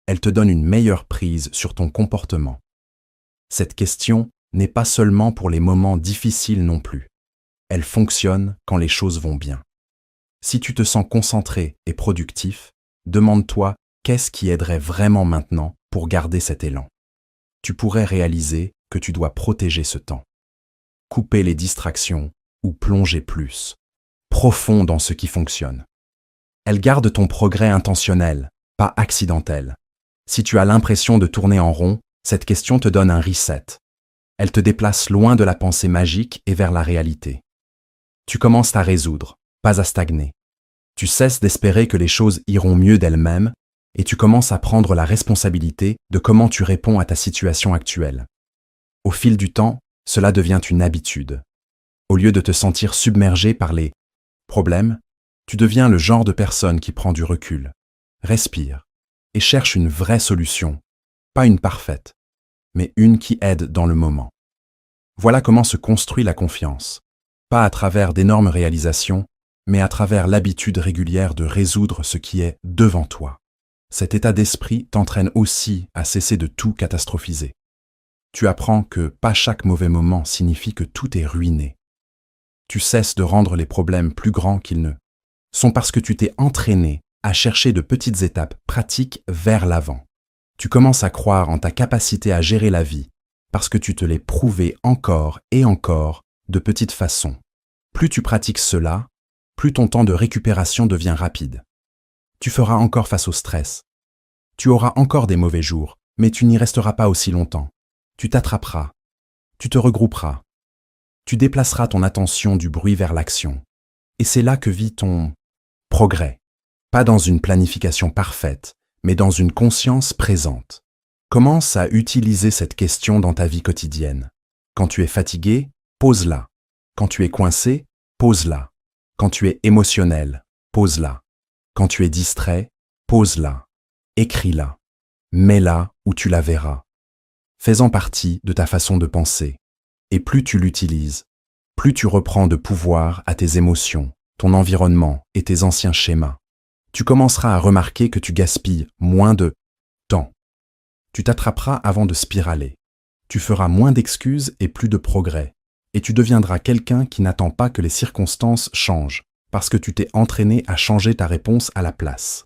Elle te donne une meilleure prise sur ton comportement. Cette question n'est pas seulement pour les moments difficiles non plus. Elle fonctionne quand les choses vont bien. Si tu te sens concentré et productif, demande-toi qu'est-ce qui aiderait vraiment maintenant pour garder cet élan. Tu pourrais réaliser que tu dois protéger ce temps. Couper les distractions ou plonger plus, profond dans ce qui fonctionne. Elle garde ton progrès intentionnel, pas accidentel. Si tu as l'impression de tourner en rond, cette question te donne un reset. Elle te déplace loin de la pensée magique et vers la réalité. Tu commences à résoudre, pas à stagner. Tu cesses d'espérer que les choses iront mieux d'elles-mêmes et tu commences à prendre la responsabilité de comment tu réponds à ta situation actuelle. Au fil du temps, cela devient une habitude. Au lieu de te sentir submergé par les problèmes, tu deviens le genre de personne qui prend du recul, respire et cherche une vraie solution, pas une parfaite, mais une qui aide dans le moment. Voilà comment se construit la confiance, pas à travers d'énormes réalisations, mais à travers l'habitude régulière de résoudre ce qui est devant toi. Cet état d'esprit t'entraîne aussi à cesser de tout catastrophiser. Tu apprends que pas chaque mauvais moment signifie que tout est ruiné. Tu cesses de rendre les problèmes plus grands qu'ils ne sont parce que tu t'es entraîné à chercher de petites étapes pratiques vers l'avant. Tu commences à croire en ta capacité à gérer la vie parce que tu te l'es prouvé encore et encore de petites façons. Plus tu pratiques cela, plus ton temps de récupération devient rapide. Tu feras encore face au stress. Tu auras encore des mauvais jours, mais tu n'y resteras pas aussi longtemps. Tu t'attraperas. Tu te regrouperas. Tu déplaceras ton attention du bruit vers l'action. Et c'est là que vit ton progrès. Pas dans une planification parfaite, mais dans une conscience présente. Commence à utiliser cette question dans ta vie quotidienne. Quand tu es fatigué, pose-la. Quand tu es coincé, pose-la. Quand tu es émotionnel, pose-la. Quand tu es distrait, pose-la. Écris-la. Mets-la où tu la verras. Fais-en partie de ta façon de penser. Et plus tu l'utilises, plus tu reprends de pouvoir à tes émotions, ton environnement et tes anciens schémas. Tu commenceras à remarquer que tu gaspilles moins de temps. Tu t'attraperas avant de spiraler. Tu feras moins d'excuses et plus de progrès. Et tu deviendras quelqu'un qui n'attend pas que les circonstances changent, parce que tu t'es entraîné à changer ta réponse à la place.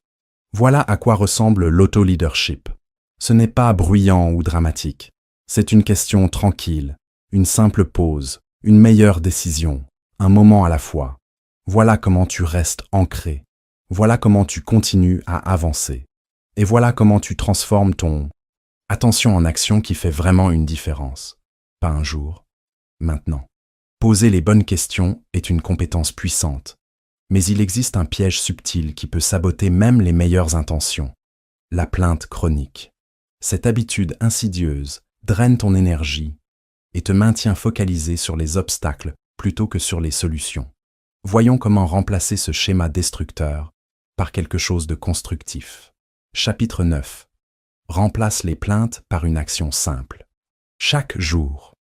Voilà à quoi ressemble l'auto-leadership. Ce n'est pas bruyant ou dramatique. C'est une question tranquille, une simple pause, une meilleure décision, un moment à la fois. Voilà comment tu restes ancré. Voilà comment tu continues à avancer. Et voilà comment tu transformes ton attention en action qui fait vraiment une différence. Pas un jour, maintenant. Poser les bonnes questions est une compétence puissante. Mais il existe un piège subtil qui peut saboter même les meilleures intentions. La plainte chronique. Cette habitude insidieuse draine ton énergie et te maintient focalisé sur les obstacles plutôt que sur les solutions. Voyons comment remplacer ce schéma destructeur par quelque chose de constructif. Chapitre 9. Remplace les plaintes par une action simple. Chaque jour,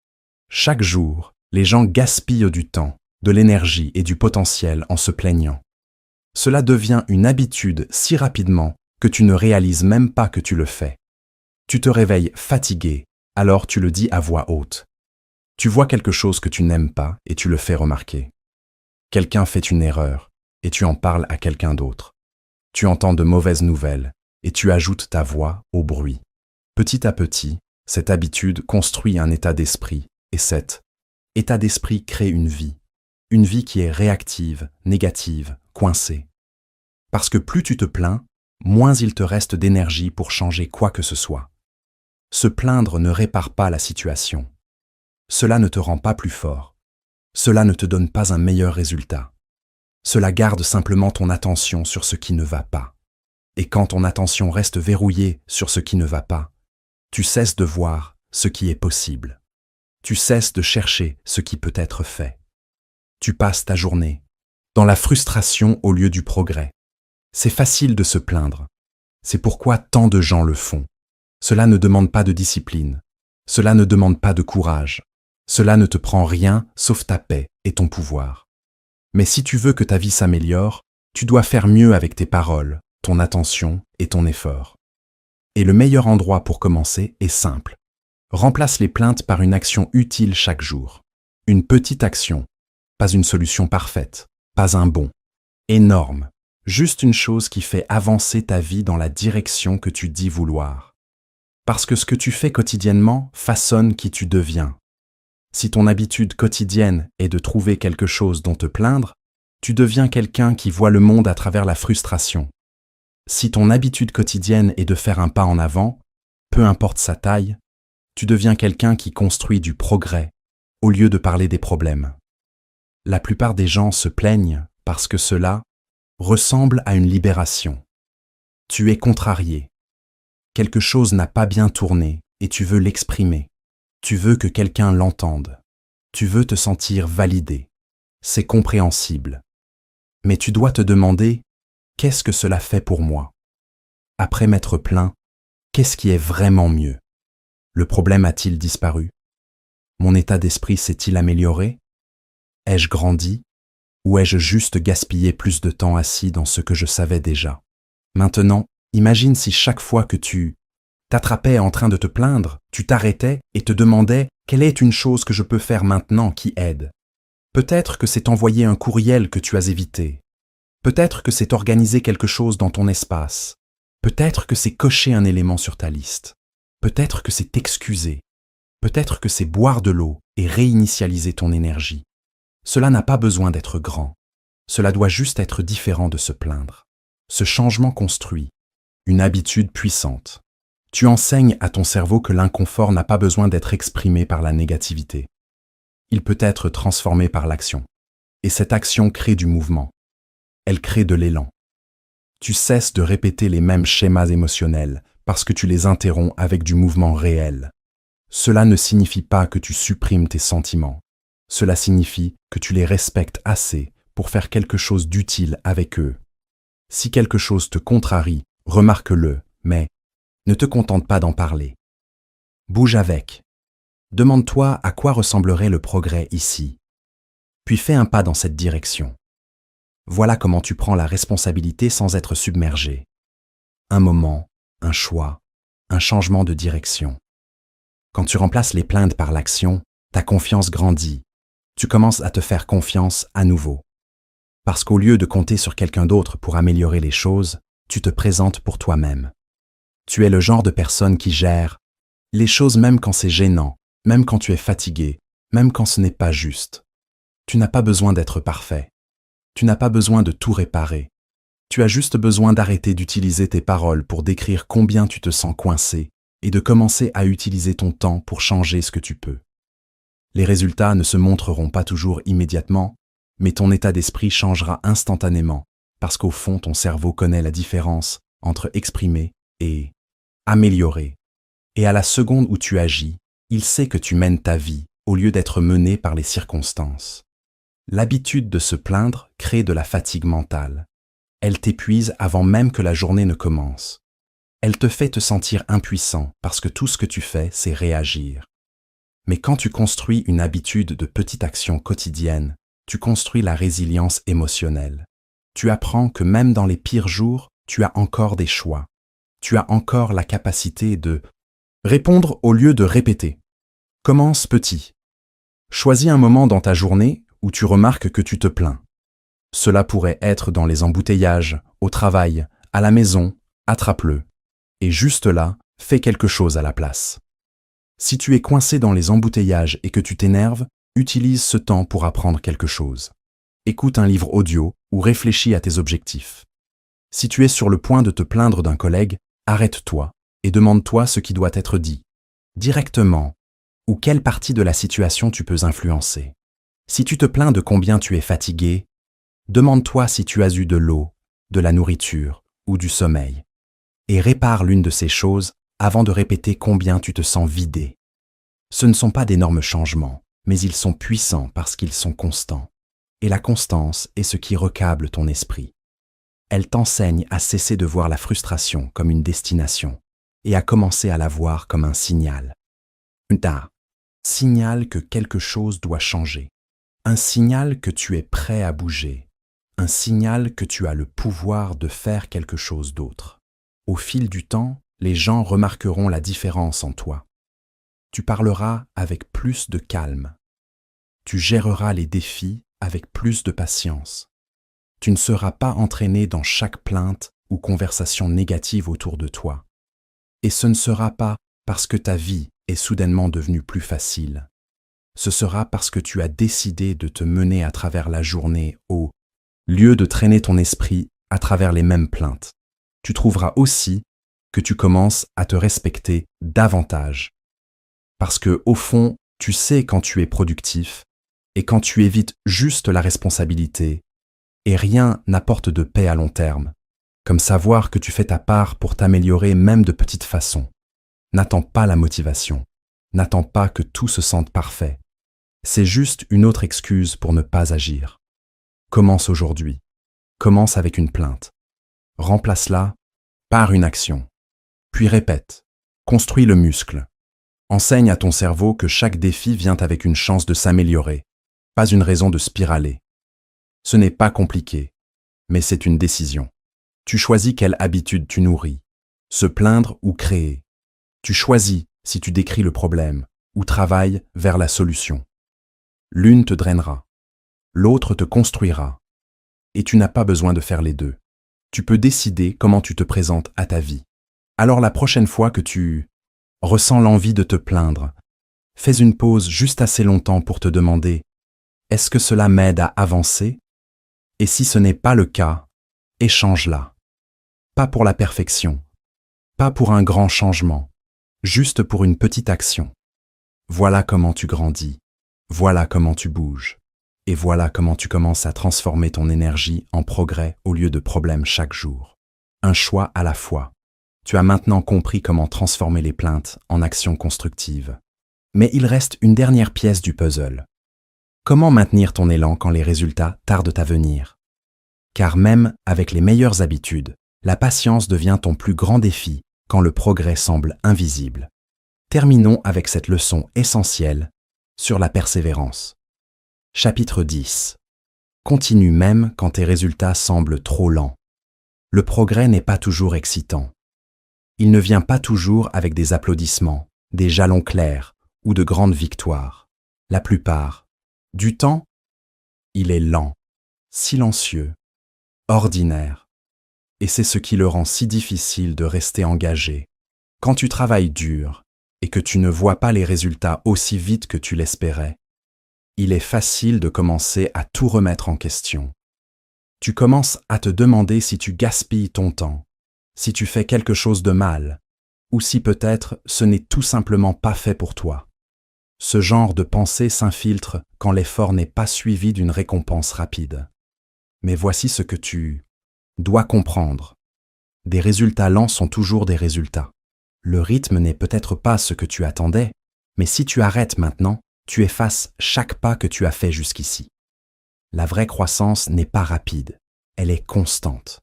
les gens gaspillent du temps, de l'énergie et du potentiel en se plaignant. Cela devient une habitude si rapidement que tu ne réalises même pas que tu le fais. Tu te réveilles fatigué, alors tu le dis à voix haute. Tu vois quelque chose que tu n'aimes pas et tu le fais remarquer. Quelqu'un fait une erreur et tu en parles à quelqu'un d'autre. Tu entends de mauvaises nouvelles et tu ajoutes ta voix au bruit. Petit à petit, cette habitude construit un état d'esprit et cet état d'esprit crée une vie qui est réactive, négative, coincée. Parce que plus tu te plains, moins il te reste d'énergie pour changer quoi que ce soit. Se plaindre ne répare pas la situation. Cela ne te rend pas plus fort. Cela ne te donne pas un meilleur résultat. Cela garde simplement ton attention sur ce qui ne va pas. Et quand ton attention reste verrouillée sur ce qui ne va pas, tu cesses de voir ce qui est possible. Tu cesses de chercher ce qui peut être fait. Tu passes ta journée dans la frustration au lieu du progrès. C'est facile de se plaindre. C'est pourquoi tant de gens le font. Cela ne demande pas de discipline. Cela ne demande pas de courage. Cela ne te prend rien sauf ta paix et ton pouvoir. Mais si tu veux que ta vie s'améliore, tu dois faire mieux avec tes paroles, ton attention et ton effort. Et le meilleur endroit pour commencer est simple. Remplace les plaintes par une action utile chaque jour. Une petite action, pas une solution parfaite, pas un bond. Énorme, juste une chose qui fait avancer ta vie dans la direction que tu dis vouloir. Parce que ce que tu fais quotidiennement façonne qui tu deviens. Si ton habitude quotidienne est de trouver quelque chose dont te plaindre, tu deviens quelqu'un qui voit le monde à travers la frustration. Si ton habitude quotidienne est de faire un pas en avant, peu importe sa taille, tu deviens quelqu'un qui construit du progrès au lieu de parler des problèmes. La plupart des gens se plaignent parce que cela ressemble à une libération. Tu es contrarié. Quelque chose n'a pas bien tourné et tu veux l'exprimer. Tu veux que quelqu'un l'entende. Tu veux te sentir validé. C'est compréhensible. Mais tu dois te demander, qu'est-ce que cela fait pour moi? Après m'être plaint, qu'est-ce qui est vraiment mieux? Le problème a-t-il disparu? Mon état d'esprit s'est-il amélioré? Ai-je grandi? Ou ai-je juste gaspillé plus de temps assis dans ce que je savais déjà? Maintenant, imagine si chaque fois que tu t'attrapais en train de te plaindre, tu t'arrêtais et te demandais quelle est une chose que je peux faire maintenant qui aide. Peut-être que c'est envoyer un courriel que tu as évité. Peut-être que c'est organiser quelque chose dans ton espace. Peut-être que c'est cocher un élément sur ta liste. Peut-être que c'est t'excuser. Peut-être que c'est boire de l'eau et réinitialiser ton énergie. Cela n'a pas besoin d'être grand. Cela doit juste être différent de se plaindre. Ce changement construit une habitude puissante. Tu enseignes à ton cerveau que l'inconfort n'a pas besoin d'être exprimé par la négativité. Il peut être transformé par l'action. Et cette action crée du mouvement. Elle crée de l'élan. Tu cesses de répéter les mêmes schémas émotionnels parce que tu les interromps avec du mouvement réel. Cela ne signifie pas que tu supprimes tes sentiments. Cela signifie que tu les respectes assez pour faire quelque chose d'utile avec eux. Si quelque chose te contrarie, remarque-le, mais ne te contente pas d'en parler. Bouge avec. Demande-toi à quoi ressemblerait le progrès ici. Puis fais un pas dans cette direction. Voilà comment tu prends la responsabilité sans être submergé. Un moment, un choix, un changement de direction. Quand tu remplaces les plaintes par l'action, ta confiance grandit. Tu commences à te faire confiance à nouveau. Parce qu'au lieu de compter sur quelqu'un d'autre pour améliorer les choses, tu te présentes pour toi-même. Tu es le genre de personne qui gère les choses même quand c'est gênant, même quand tu es fatigué, même quand ce n'est pas juste. Tu n'as pas besoin d'être parfait. Tu n'as pas besoin de tout réparer. Tu as juste besoin d'arrêter d'utiliser tes paroles pour décrire combien tu te sens coincé et de commencer à utiliser ton temps pour changer ce que tu peux. Les résultats ne se montreront pas toujours immédiatement, mais ton état d'esprit changera instantanément parce qu'au fond, ton cerveau connaît la différence entre exprimer et améliorer. Et à la seconde où tu agis, il sait que tu mènes ta vie au lieu d'être mené par les circonstances. L'habitude de se plaindre crée de la fatigue mentale. Elle t'épuise avant même que la journée ne commence. Elle te fait te sentir impuissant parce que tout ce que tu fais, c'est réagir. Mais quand tu construis une habitude de petite action quotidienne, tu construis la résilience émotionnelle. Tu apprends que même dans les pires jours, tu as encore des choix. Tu as encore la capacité de répondre au lieu de répéter. Commence petit. Choisis un moment dans ta journée où tu remarques que tu te plains. Cela pourrait être dans les embouteillages, au travail, à la maison, attrape-le. Et juste là, fais quelque chose à la place. Si tu es coincé dans les embouteillages et que tu t'énerves, utilise ce temps pour apprendre quelque chose. Écoute un livre audio ou réfléchis à tes objectifs. Si tu es sur le point de te plaindre d'un collègue, arrête-toi et demande-toi ce qui doit être dit, directement, ou quelle partie de la situation tu peux influencer. Si tu te plains de combien tu es fatigué, demande-toi si tu as eu de l'eau, de la nourriture ou du sommeil. Et répare l'une de ces choses avant de répéter combien tu te sens vidé. Ce ne sont pas d'énormes changements, mais ils sont puissants parce qu'ils sont constants. Et la constance est ce qui recable ton esprit. Elle t'enseigne à cesser de voir la frustration comme une destination et à commencer à la voir comme un signal. Un signal que quelque chose doit changer. Un signal que tu es prêt à bouger. Un signal que tu as le pouvoir de faire quelque chose d'autre. Au fil du temps, les gens remarqueront la différence en toi. Tu parleras avec plus de calme. Tu géreras les défis avec plus de patience. Tu ne seras pas entraîné dans chaque plainte ou conversation négative autour de toi. Et ce ne sera pas parce que ta vie est soudainement devenue plus facile. Ce sera parce que tu as décidé de te mener à travers la journée au lieu de traîner ton esprit à travers les mêmes plaintes. Tu trouveras aussi que tu commences à te respecter davantage. Parce que, au fond, tu sais quand tu es productif et quand tu évites juste la responsabilité, et rien n'apporte de paix à long terme, comme savoir que tu fais ta part pour t'améliorer même de petites façons. N'attends pas la motivation, n'attends pas que tout se sente parfait. C'est juste une autre excuse pour ne pas agir. Commence aujourd'hui, commence avec une plainte. Remplace-la par une action. Puis répète, construis le muscle. Enseigne à ton cerveau que chaque défi vient avec une chance de s'améliorer, pas une raison de spiraler. Ce n'est pas compliqué, mais c'est une décision. Tu choisis quelle habitude tu nourris, se plaindre ou créer. Tu choisis si tu décris le problème ou travailles vers la solution. L'une te drainera, l'autre te construira. Et tu n'as pas besoin de faire les deux. Tu peux décider comment tu te présentes à ta vie. Alors la prochaine fois que tu ressens l'envie de te plaindre, fais une pause juste assez longtemps pour te demander « Est-ce que cela m'aide à avancer ?» Et si ce n'est pas le cas, échange-la. Pas pour la perfection, pas pour un grand changement, juste pour une petite action. Voilà comment tu grandis, voilà comment tu bouges, et voilà comment tu commences à transformer ton énergie en progrès au lieu de problèmes chaque jour. Un choix à la fois. Tu as maintenant compris comment transformer les plaintes en actions constructives. Mais il reste une dernière pièce du puzzle. Comment maintenir ton élan quand les résultats tardent à venir? Car même avec les meilleures habitudes, la patience devient ton plus grand défi quand le progrès semble invisible. Terminons avec cette leçon essentielle sur la persévérance. Chapitre 10. Continue même quand tes résultats semblent trop lents. Le progrès n'est pas toujours excitant. Il ne vient pas toujours avec des applaudissements, des jalons clairs ou de grandes victoires. La plupart du temps, il est lent, silencieux, ordinaire. Et c'est ce qui le rend si difficile de rester engagé. Quand tu travailles dur et que tu ne vois pas les résultats aussi vite que tu l'espérais, il est facile de commencer à tout remettre en question. Tu commences à te demander si tu gaspilles ton temps, si tu fais quelque chose de mal, ou si peut-être ce n'est tout simplement pas fait pour toi. Ce genre de pensée s'infiltre quand l'effort n'est pas suivi d'une récompense rapide. Mais voici ce que tu dois comprendre. Des résultats lents sont toujours des résultats. Le rythme n'est peut-être pas ce que tu attendais, mais si tu arrêtes maintenant, tu effaces chaque pas que tu as fait jusqu'ici. La vraie croissance n'est pas rapide, elle est constante.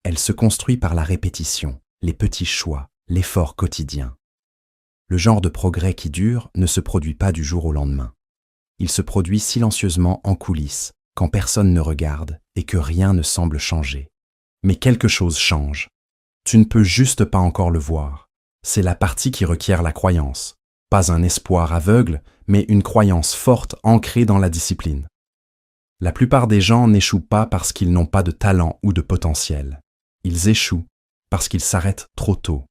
Elle se construit par la répétition, les petits choix, l'effort quotidien. Le genre de progrès qui dure ne se produit pas du jour au lendemain. Il se produit silencieusement en coulisses, quand personne ne regarde et que rien ne semble changer. Mais quelque chose change. Tu ne peux juste pas encore le voir. C'est la partie qui requiert la croyance. Pas un espoir aveugle, mais une croyance forte ancrée dans la discipline. La plupart des gens n'échouent pas parce qu'ils n'ont pas de talent ou de potentiel. Ils échouent parce qu'ils s'arrêtent trop tôt.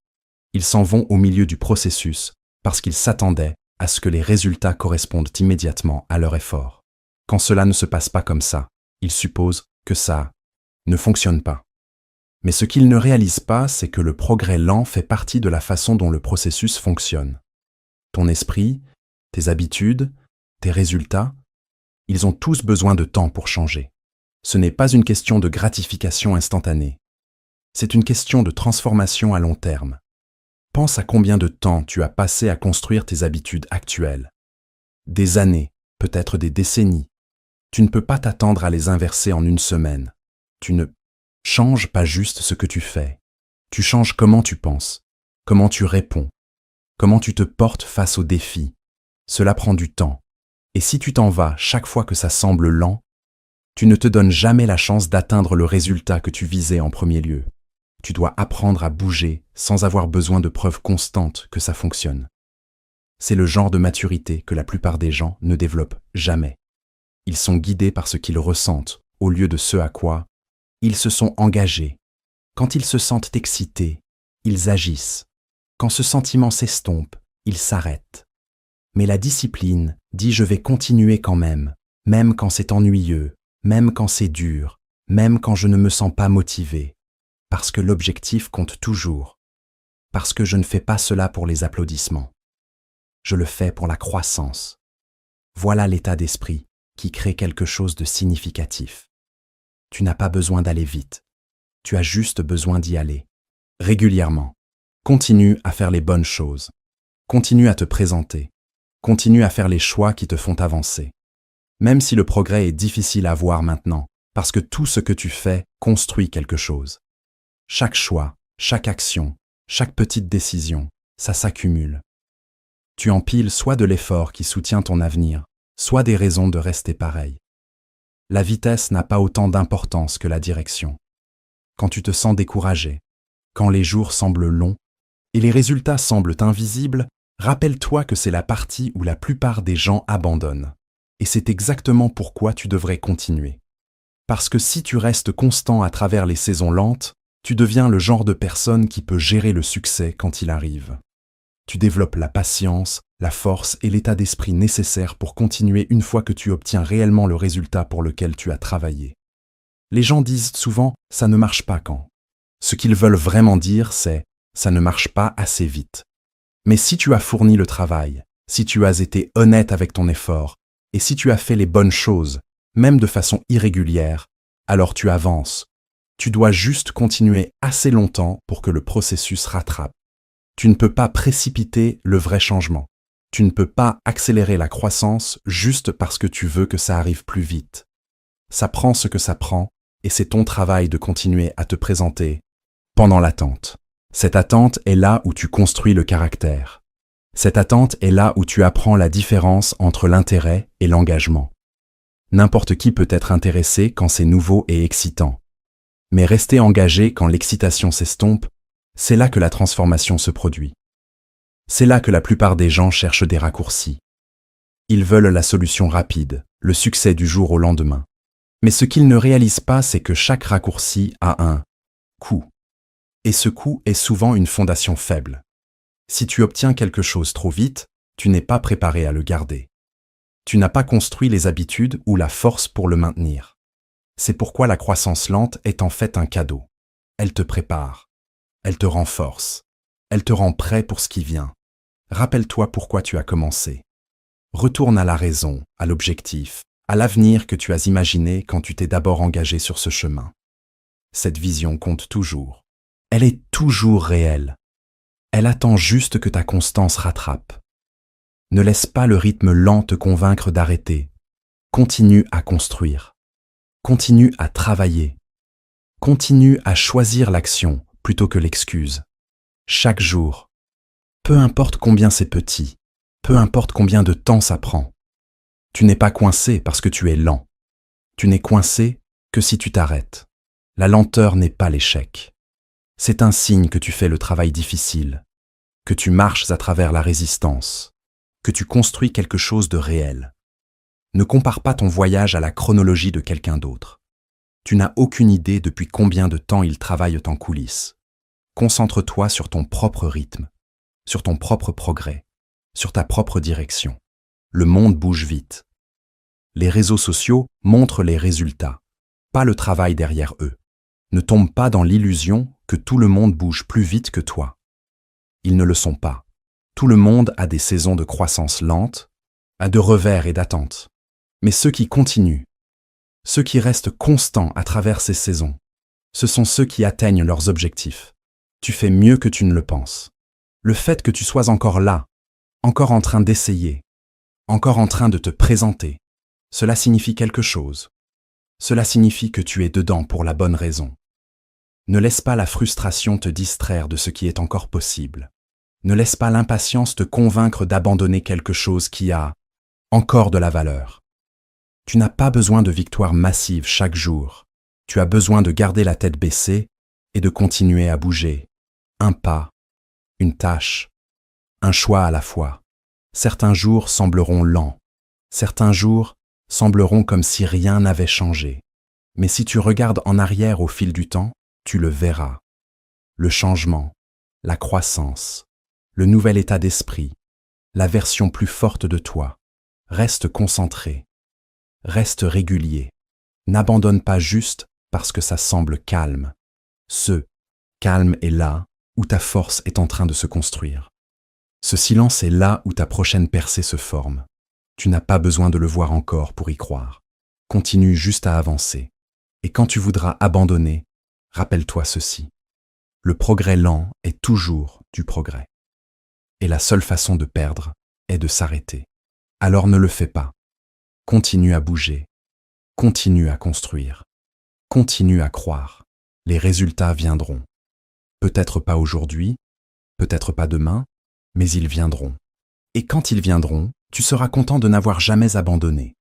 Ils s'en vont au milieu du processus parce qu'ils s'attendaient à ce que les résultats correspondent immédiatement à leur effort. Quand cela ne se passe pas comme ça, ils supposent que ça ne fonctionne pas. Mais ce qu'ils ne réalisent pas, c'est que le progrès lent fait partie de la façon dont le processus fonctionne. Ton esprit, tes habitudes, tes résultats, ils ont tous besoin de temps pour changer. Ce n'est pas une question de gratification instantanée. C'est une question de transformation à long terme. Pense à combien de temps tu as passé à construire tes habitudes actuelles. Des années, peut-être des décennies. Tu ne peux pas t'attendre à les inverser en une semaine. Tu ne changes pas juste ce que tu fais. Tu changes comment tu penses, comment tu réponds, comment tu te portes face aux défis. Cela prend du temps. Et si tu t'en vas chaque fois que ça semble lent, tu ne te donnes jamais la chance d'atteindre le résultat que tu visais en premier lieu. Tu dois apprendre à bouger sans avoir besoin de preuves constantes que ça fonctionne. C'est le genre de maturité que la plupart des gens ne développent jamais. Ils sont guidés par ce qu'ils ressentent au lieu de ce à quoi ils se sont engagés. Quand ils se sentent excités, ils agissent. Quand ce sentiment s'estompe, ils s'arrêtent. Mais la discipline dit « je vais continuer quand même quand c'est ennuyeux, même quand c'est dur, même quand je ne me sens pas motivé. » Parce que l'objectif compte toujours. Parce que je ne fais pas cela pour les applaudissements. Je le fais pour la croissance. Voilà l'état d'esprit qui crée quelque chose de significatif. Tu n'as pas besoin d'aller vite. Tu as juste besoin d'y aller. Régulièrement. Continue à faire les bonnes choses. Continue à te présenter. Continue à faire les choix qui te font avancer. Même si le progrès est difficile à voir maintenant, parce que tout ce que tu fais construit quelque chose. Chaque choix, chaque action, chaque petite décision, ça s'accumule. Tu empiles soit de l'effort qui soutient ton avenir, soit des raisons de rester pareil. La vitesse n'a pas autant d'importance que la direction. Quand tu te sens découragé, quand les jours semblent longs et les résultats semblent invisibles, rappelle-toi que c'est la partie où la plupart des gens abandonnent. Et c'est exactement pourquoi tu devrais continuer. Parce que si tu restes constant à travers les saisons lentes, tu deviens le genre de personne qui peut gérer le succès quand il arrive. Tu développes la patience, la force et l'état d'esprit nécessaires pour continuer une fois que tu obtiens réellement le résultat pour lequel tu as travaillé. Les gens disent souvent « ça ne marche pas quand ». Ce qu'ils veulent vraiment dire, c'est « ça ne marche pas assez vite ». Mais si tu as fourni le travail, si tu as été honnête avec ton effort, et si tu as fait les bonnes choses, même de façon irrégulière, alors tu avances. Tu dois juste continuer assez longtemps pour que le processus rattrape. Tu ne peux pas précipiter le vrai changement. Tu ne peux pas accélérer la croissance juste parce que tu veux que ça arrive plus vite. Ça prend ce que ça prend, et c'est ton travail de continuer à te présenter pendant l'attente. Cette attente est là où tu construis le caractère. Cette attente est là où tu apprends la différence entre l'intérêt et l'engagement. N'importe qui peut être intéressé quand c'est nouveau et excitant. Mais rester engagé quand l'excitation s'estompe, c'est là que la transformation se produit. C'est là que la plupart des gens cherchent des raccourcis. Ils veulent la solution rapide, le succès du jour au lendemain. Mais ce qu'ils ne réalisent pas, c'est que chaque raccourci a un coût. Et ce coût est souvent une fondation faible. Si tu obtiens quelque chose trop vite, tu n'es pas préparé à le garder. Tu n'as pas construit les habitudes ou la force pour le maintenir. C'est pourquoi la croissance lente est en fait un cadeau. Elle te prépare. Elle te renforce. Elle te rend prêt pour ce qui vient. Rappelle-toi pourquoi tu as commencé. Retourne à la raison, à l'objectif, à l'avenir que tu as imaginé quand tu t'es d'abord engagé sur ce chemin. Cette vision compte toujours. Elle est toujours réelle. Elle attend juste que ta constance rattrape. Ne laisse pas le rythme lent te convaincre d'arrêter. Continue à construire. Continue à travailler. Continue à choisir l'action plutôt que l'excuse. Chaque jour. Peu importe combien c'est petit, peu importe combien de temps ça prend. Tu n'es pas coincé parce que tu es lent. Tu n'es coincé que si tu t'arrêtes. La lenteur n'est pas l'échec. C'est un signe que tu fais le travail difficile, que tu marches à travers la résistance, que tu construis quelque chose de réel. Ne compare pas ton voyage à la chronologie de quelqu'un d'autre. Tu n'as aucune idée depuis combien de temps ils travaillent en coulisses. Concentre-toi sur ton propre rythme, sur ton propre progrès, sur ta propre direction. Le monde bouge vite. Les réseaux sociaux montrent les résultats, pas le travail derrière eux. Ne tombe pas dans l'illusion que tout le monde bouge plus vite que toi. Ils ne le sont pas. Tout le monde a des saisons de croissance lente, a de revers et d'attente. Mais ceux qui continuent, ceux qui restent constants à travers ces saisons, ce sont ceux qui atteignent leurs objectifs. Tu fais mieux que tu ne le penses. Le fait que tu sois encore là, encore en train d'essayer, encore en train de te présenter, cela signifie quelque chose. Cela signifie que tu es dedans pour la bonne raison. Ne laisse pas la frustration te distraire de ce qui est encore possible. Ne laisse pas l'impatience te convaincre d'abandonner quelque chose qui a encore de la valeur. Tu n'as pas besoin de victoires massives chaque jour. Tu as besoin de garder la tête baissée et de continuer à bouger. Un pas, une tâche, un choix à la fois. Certains jours sembleront lents. Certains jours sembleront comme si rien n'avait changé. Mais si tu regardes en arrière au fil du temps, tu le verras. Le changement, la croissance, le nouvel état d'esprit, la version plus forte de toi. Reste concentré. Reste régulier. N'abandonne pas juste parce que ça semble calme. Ce calme est là où ta force est en train de se construire. Ce silence est là où ta prochaine percée se forme. Tu n'as pas besoin de le voir encore pour y croire. Continue juste à avancer. Et quand tu voudras abandonner, rappelle-toi ceci. Le progrès lent est toujours du progrès. Et la seule façon de perdre est de s'arrêter. Alors ne le fais pas. Continue à bouger. Continue à construire. Continue à croire. Les résultats viendront. Peut-être pas aujourd'hui, peut-être pas demain, mais ils viendront. Et quand ils viendront, tu seras content de n'avoir jamais abandonné.